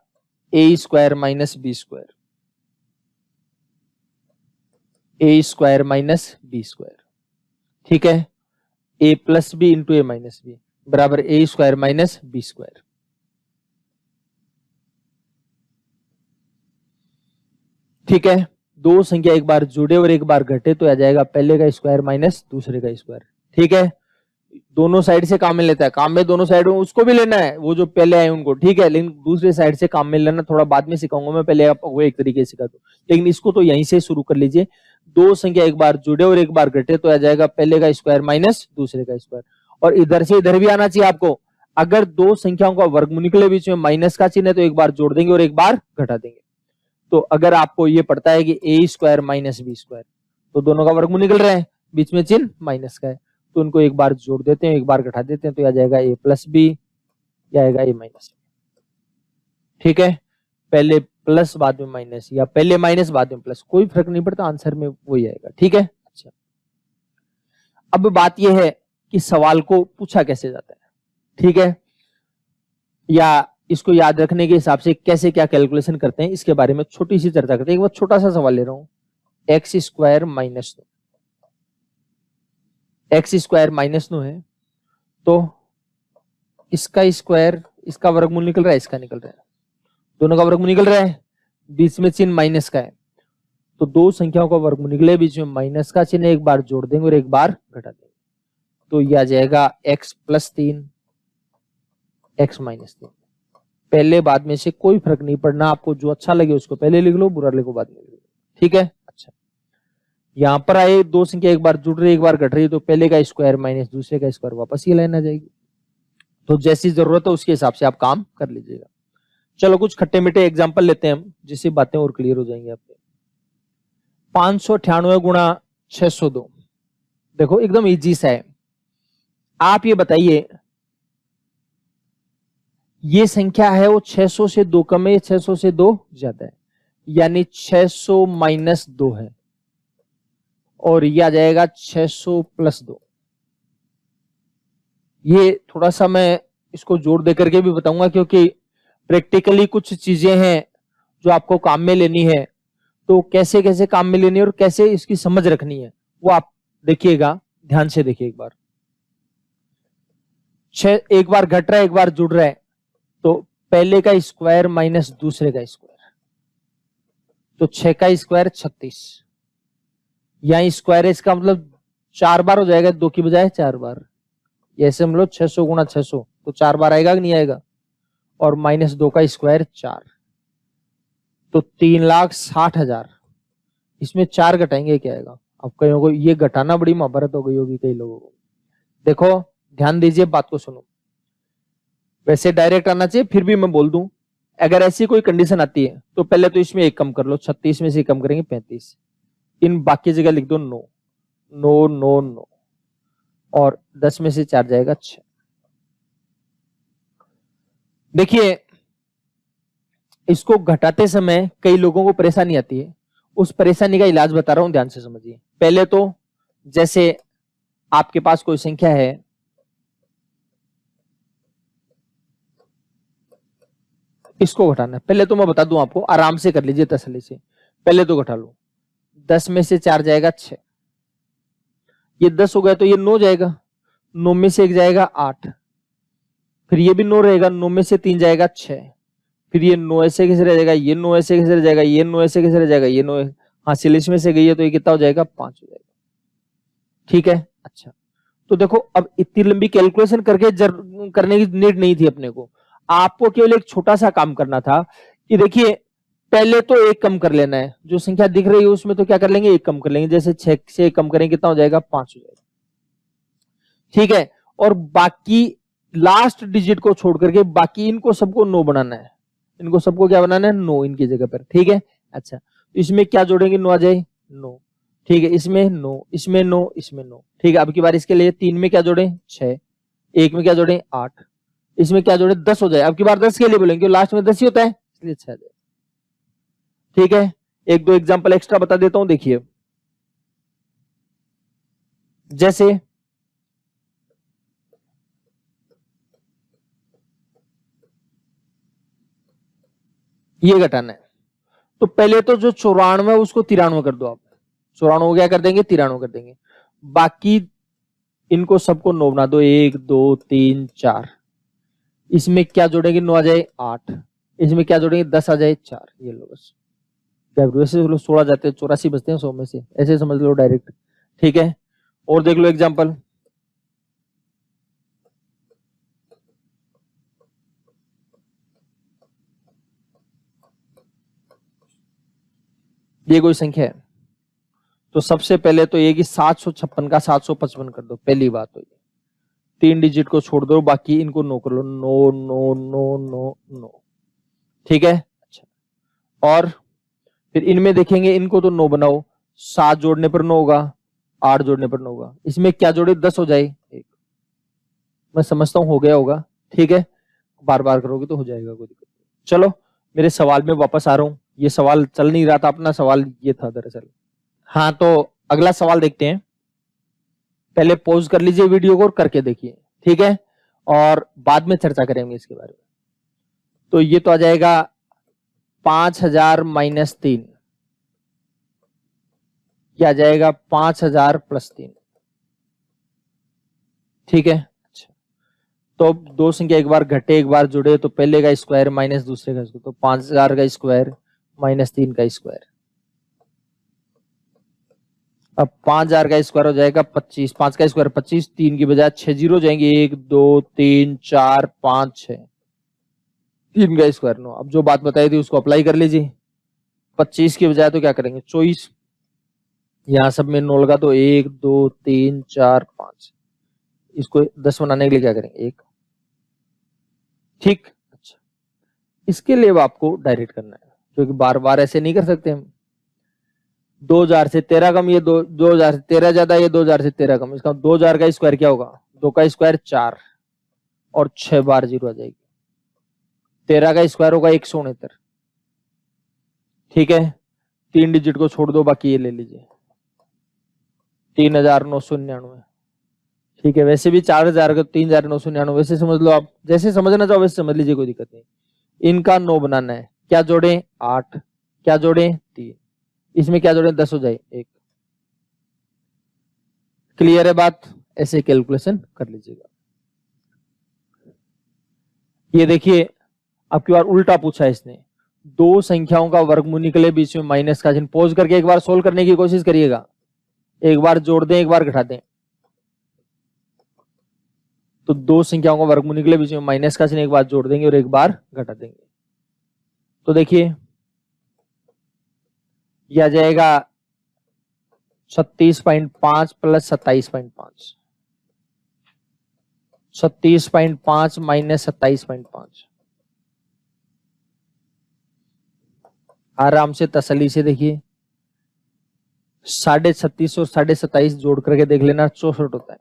A square minus B square, A square minus B square. ठीक है, ए प्लस बी इंटू ए माइनस बी बराबर ए स्क्वायर माइनस बी स्क्वायर। ठीक है, दो संख्या एक बार जुड़े और एक बार घटे तो आ जाएगा पहले का स्क्वायर माइनस दूसरे का स्क्वायर। ठीक है, दोनों साइड से काम में लेता है, काम में दोनों साइड उसको भी लेना है, वो जो पहले आए उनको। ठीक है, लेकिन दूसरे साइड से काम में लेना थोड़ा बाद में सिखाऊंगा मैं, पहले आपको एक तरीके से सिखा दूं, लेकिन इसको तो यहीं से शुरू कर लीजिए। दो संख्या एक बार जुड़े और एक बार घटे तो आ जाएगा पहले का स्क्वायर माइनस दूसरे का स्क्वायर। और इधर से इधर भी आना चाहिए आपको, अगर दो संख्याओं का वर्गमूल निकले बीच में माइनस का चिन्ह है तो एक बार जोड़ देंगे और एक बार घटा देंगे। तो अगर आपको ये पड़ता है कि A square minus B square, तो दोनों का वर्गमूल निकल रहा है, बीच में चिन्ह माइनस का है, तो उनको एक बार जोड़ देते हैं एक बार घटा देते हैं, तो आ जाएगा ए प्लस बी या आएगा ए माइनस बी। ठीक है, पहले प्लस बाद में माइनस या पहले माइनस बाद में प्लस, कोई फर्क नहीं पड़ता, आंसर में वही आएगा। ठीक है, अच्छा अब बात यह है कि सवाल को पूछा कैसे जाता है। ठीक है, या इसको याद रखने के हिसाब से कैसे क्या कैलकुलेशन करते हैं इसके बारे में छोटी सी चर्चा करते हैं। एक बार छोटा सा सवाल ले रहा हूं, x square minus 9, x square minus 9 है, तो इसका स्क्वायर, इसका वर्गमूल निकल रहा है, इसका निकल रहा है, दोनों का वर्गमूल निकल रहा है, बीच में चिन्ह माइनस का है, तो दो संख्याओं का वर्गमूल निकले बीच में माइनस का चिन्ह, एक बार जोड़ देंगे और एक बार घटा देंगे। तो ये आ जाएगा x प्लस 3 x माइनस 3। पहले बाद में से कोई फर्क नहीं पड़ना, आपको जो अच्छा लगे उसको पहले लिख लो, बुरा लिखो बाद में लिख लो, ठीक है। अच्छा, यहां पर आए दो संख्या एक बार जुड़ रही एक बार घट रही, तो पहले का स्क्वायर माइनस दूसरे का स्क्वायर, वापस ये लाइन आ जाएगी। तो जैसी जरूरत है उसके हिसाब से आप काम कर लीजिएगा। चलो कुछ खट्टे मीठे एग्जाम्पल लेते हैं हम, जिससे बातें और क्लियर हो जाएंगी आपके। 598 गुणा 602, देखो एकदम इजी सा है। आप ये बताइए ये संख्या है वो 600 से 2 कम है या 600 से 2 ज्यादा है, यानी 600 माइनस 2 है, और ये आ जाएगा 600 प्लस 2। ये थोड़ा सा मैं इसको जोड़ दे करके भी बताऊंगा, क्योंकि प्रैक्टिकली कुछ चीजें हैं जो आपको काम में लेनी है, तो कैसे कैसे काम में लेनी है और कैसे इसकी समझ रखनी है वो आप देखिएगा, ध्यान से देखिए एक बार। एक बार घट रहा है एक बार जुड़ रहा है, तो पहले का स्क्वायर माइनस दूसरे का स्क्वायर, तो 6 का स्क्वायर 36, यहां स्क्वायर है इसका मतलब 4 बार हो जाएगा, 2 की बजाय 4 बार। ऐसे हम लोग 600 गुणा 600 तो 4 बार आएगा कि नहीं आएगा, और माइनस 2 का स्क्वायर 4, तो 3,60,000। इसमें 4 घटाएंगे क्या आएगा? अब कईयों को ये घटाना बड़ी महाभारत हो गई होगी कई लोगों को। देखो ध्यान दीजिए, बात को सुनो। वैसे डायरेक्ट आना चाहिए, फिर भी मैं बोल दूं, अगर ऐसी कोई कंडीशन आती है तो पहले तो इसमें एक कम कर लो, 36 में से कम करेंगे 35, इन बाकी जगह लिख दो 9 9 9 9, और 10 में से 4 जाएगा 6। देखिए इसको घटाते समय कई लोगों को परेशानी आती है, उस परेशानी का इलाज बता रहा हूं, ध्यान से समझिए। पहले तो जैसे आपके पास कोई संख्या है, इसको घटाना है, पहले तो मैं बता दूं आपको, आराम से कर लीजिए तसल्ली से। पहले तो घटा लो, 10 में से 4 जाएगा 6, ये 10 हो गया तो ये 9 जाएगा, 9 में से 1 जाएगा 8, फिर ये भी 9 रहेगा, 9 में से 3 जाएगा 6, फिर ये 9 ऐसे कैसे रह जाएगा, ये 9 ऐसे कैसे रह जाएगा, ये 9 ऐसे कैसे रह जाएगा, ये 9 हासिल इसमें से गई है तो ये कितना हो जाएगा 5 हो जाएगा, ठीक है। अच्छा, तो देखो अब इतनी लंबी कैलकुलेशन करके करने की नीड नहीं थी अपने को, आपको केवल एक छोटा सा काम करना था कि देखिए पहले तो एक कम कर लेना है, जो संख्या दिख रही है उसमें तो क्या कर लेंगे, एक कम कर लेंगे, जैसे 6 से कम करेंगे कितना हो जाएगा 5 हो जाएगा, ठीक है। और बाकी लास्ट डिजिट को छोड़ करके बाकी इनको सबको 9 बनाना है, इनको सबको क्या बनाना है 9 इनकी जगह पर, ठीक है। अच्छा, तो इसमें क्या जोड़ेंगे 9 आ जाए 9, ठीक है, इसमें 9 इसमें 9 इसमें 9, ठीक है। अब की बार इसके लिए 3 में क्या जोड़े 6, 1 में क्या जोड़े 8, इसमें क्या जोड़े 10 हो जाए। अब की बार 10 के लिए बोलेंगे, लास्ट में 10 ही होता है इसलिए 6 जाए, ठीक है। एक दो एग्जांपल एक्स्ट्रा बता देता हूं, देखिए जैसे ये घटाना है, तो पहले तो जो 94 उसको 93 कर दो आप, 94 क्या कर देंगे 93 कर देंगे, बाकी इनको सबको 9 बना दो, 1 2 3 4, इसमें क्या जोड़ेंगे 9 आ जाए 8, इसमें क्या जोड़ेंगे 10 आ जाए 4, ये लो बस, वैसे लोग 16 जाते हैं 84 बचते हैं 100 में से, ऐसे समझ लो डायरेक्ट, ठीक है। और देख लो एग्जांपल, ये कोई संख्या है, तो सबसे पहले तो ये कि 756 का 755 कर दो, पहली बात तो ये 3 डिजिट को छोड़ दो, बाकी इनको 9 कर लो, 9 9 9 9 9, ठीक है। अच्छा, और फिर इनमें देखेंगे, इनको तो 9 बनाओ, 7 जोड़ने पर 9 होगा, 8 जोड़ने पर 9 होगा, इसमें क्या जोड़े 10 हो जाए, एक मैं समझता हूं हो गया होगा, ठीक है। बार बार करोगे तो हो जाएगा, कोई दिक्कत नहीं। चलो मेरे सवाल में वापस आ रहा हूं, ये सवाल चल नहीं रहा था, अपना सवाल ये था दरअसल। हाँ, तो अगला सवाल देखते हैं, पहले पॉज कर लीजिए वीडियो को और करके देखिए, ठीक है, और बाद में चर्चा करेंगे इसके बारे में। तो ये तो आ जाएगा 5000 माइनस 3, क्या आ जाएगा 5000 प्लस 3, ठीक है। अच्छा, तो दो संख्या एक बार घटे एक बार जुड़े, तो पहले का स्क्वायर माइनस दूसरे का स्क्वायर, तो 5000 का स्क्वायर माइनस 3 का स्क्वायर। अब 5000 का स्क्वायर हो जाएगा 25, 5 का स्क्वायर 25, 3 की बजाय 6 जीरो जाएंगे, 1 2 3 4 5 6, 3 का स्क्वायर 9। अब जो बात बताई थी उसको अप्लाई कर लीजिए। 25 की बजाय तो क्या करेंगे 24, यहां सब में 9 लगा तो 1 2 3 4 5, इसको 10 बनाने के लिए क्या करेंगे 1। ठीक, अच्छा, इसके लिए आपको डायरेक्ट करना है क्योंकि बार बार ऐसे नहीं कर सकते हम। 2000 से 13 कम, ये 2000 से 13 ज्यादा, ये 2000 से 13 कम, इसका 2000 का स्क्वायर क्या होगा 2 का स्क्वायर 4 और 6 बार 0 आ जाएगी। 13 का स्क्वायर होगा 169। ठीक है, 3 डिजिट को छोड़ दो, बाकी ये ले लीजिए 3999। ठीक है, वैसे भी 4000 का 3999, वैसे समझ लो आप, जैसे समझना चाहो वैसे समझ लीजिए, कोई दिक्कत नहीं। इनका 9 बनाना है, क्या जोड़े 8, क्या जोड़े 3, इसमें क्या जोड़े 10 हो जाए 1। क्लियर है बात, ऐसे कैलकुलेशन कर लीजिएगा। ये देखिए आपकी बार उल्टा पूछा है इसने, दो संख्याओं का वर्गमूल निकले, बीच में माइनस का चिन्ह। पॉज करके एक बार सोल्व करने की कोशिश करिएगा, एक बार जोड़ दें एक बार घटा दें। तो दो संख्याओं का वर्गमूल निकले, बीच में माइनस का चिन्ह, एक बार जोड़ देंगे और एक बार घटा देंगे। तो देखिए यह आ जाएगा 36.5 प्लस 27.5, 36.5 माइनस 27.5। आराम से तसल्ली से देखिए, 36.5 और 27.5 जोड़ करके देख लेना, 64 होता है।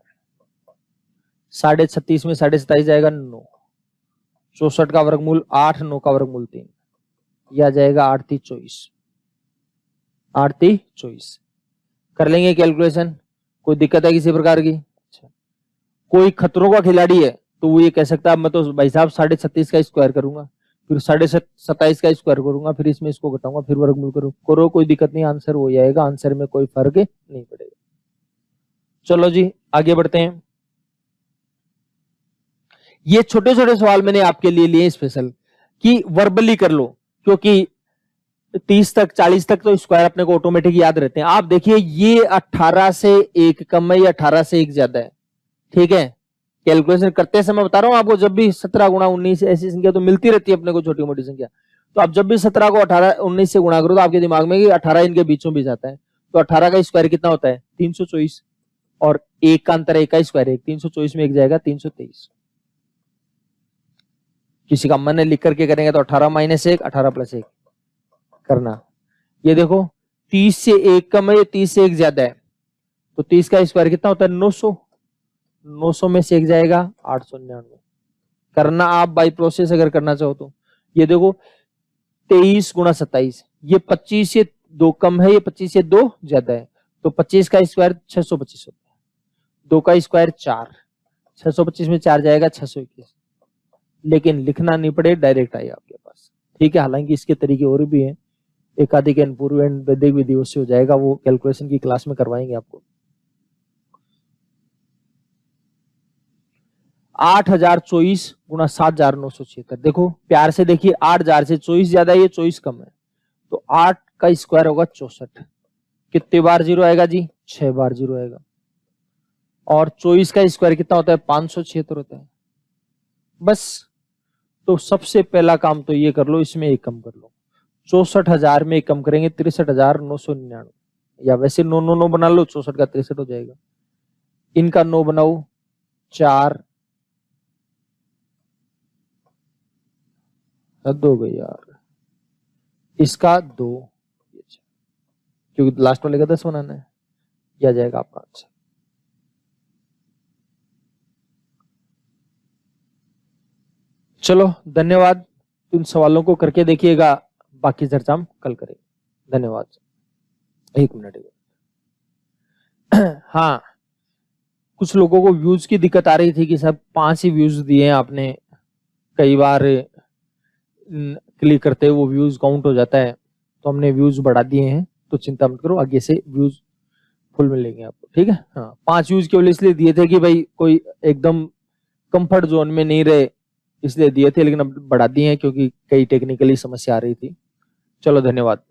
36.5 में 27.5 जाएगा 9, 64 का वर्गमूल 8, 9 का वर्गमूल 3, यह आ जाएगा 8 3 24, 8 3 24। कर लेंगे कैलकुलेशन, कोई दिक्कत है किसी प्रकार की? अच्छा, कोई खतरों का खिलाड़ी है तो वो ये कह सकता है मैं तो भाई साहब 36.5 का स्क्वायर करूंगा, फिर 27.5 का स्क्वायर करूंगा, फिर इसमें इसको घटाऊंगा, फिर वर्गमूल करो, कोई दिक्कत नहीं, आंसर हो जाएगा, आंसर में कोई फर्क नहीं पड़ेगा। चलो जी आगे बढ़ते हैं। ये छोटे छोटे सवाल मैंने आपके लिए लिए स्पेशल कि वर्बली कर लो, क्योंकि 30 तक 40 तक तो स्क्वायर अपने को ऑटोमेटिक याद रहते हैं। आप देखिए ये 18 से 1 कम है, या 18 से 1 ज्यादा है। ठीक है, कैलकुलेशन करते समय बता रहा हूं आपको, जब भी 17 गुणा 19 ऐसी संख्या तो मिलती रहती है अपने को, छोटी मोटी संख्या, तो आप जब भी 17 को 18 19 से गुणा करो तो आपके दिमाग में 18 इनके बीचों बीच आता है। तो 18 का स्क्वायर कितना होता है 324, और 1 का अंतर 1 का स्क्वायर 1, 324 में 1 जाएगा 323। किसी का मन है लिख करके करेंगे तो 18 माइनस 1, 18 प्लस 1 करना। ये देखो 30 से 1 कम है, 30 से 1 ज्यादा है, तो 30 का स्क्वायर कितना होता है 900, 900 में से 1 जाएगा 899। करना आप बाई प्रोसेस अगर करना चाहो तो। ये देखो 23 गुणा 27, ये 25 से 2 कम है, ये 25 से 2 ज्यादा है, तो 25 का स्क्वायर 625 होता है, 2 का स्क्वायर 4, 625 में 4 जाएगा 621। लेकिन लिखना नहीं पड़े, डायरेक्ट आए आपके पास। ठीक है, हालांकि इसके तरीके और भी हैं, एकाधिक एंड पूर्व एंड वैदिक विधि से हो जाएगा, वो कैलकुलेशन की क्लास में करवाएंगे आपको। 8024 गुणा 7976। देखो प्यार से देखिए, 8000 से 24 ज्यादा है, ये 24 कम है, तो 8 का स्क्वायर होगा 64। कितने बार 0 आएगा जी 6 बार 0 आएगा। और 24 का स्क्वायर कितना होता है 576 होता है। बस, तो सबसे पहला काम तो ये कर लो, इसमें एक कम कर लो, 64,000 में एक कम करेंगे 63,999, या वैसे 999 बना लो, 64 का 63 हो जाएगा। इनका 9 बनाओ 4, हद हो गई यार, इसका 2, क्योंकि लास्ट वाले का 10 बनाना है, यह जाएगा आपका आंसर। चलो धन्यवाद, इन सवालों को करके देखिएगा, बाकी चर्चा हम कल करेंगे। धन्यवाद। 1 मिनट। हाँ, कुछ लोगों को व्यूज की दिक्कत आ रही थी कि सब 5 ही व्यूज दिए हैं आपने, कई बार क्लिक करते वो व्यूज काउंट हो जाता है, तो हमने व्यूज बढ़ा दिए हैं, तो चिंता मत करो, आगे से व्यूज फुल मिलेंगे आपको। ठीक है, हाँ 5 व्यूज केवल इसलिए दिए थे कि भाई कोई एकदम कंफर्ट जोन में नहीं रहे, इसलिए दिए थे, लेकिन अब बढ़ा दिए हैं क्योंकि कई टेक्निकली समस्या आ रही थी। चलो धन्यवाद।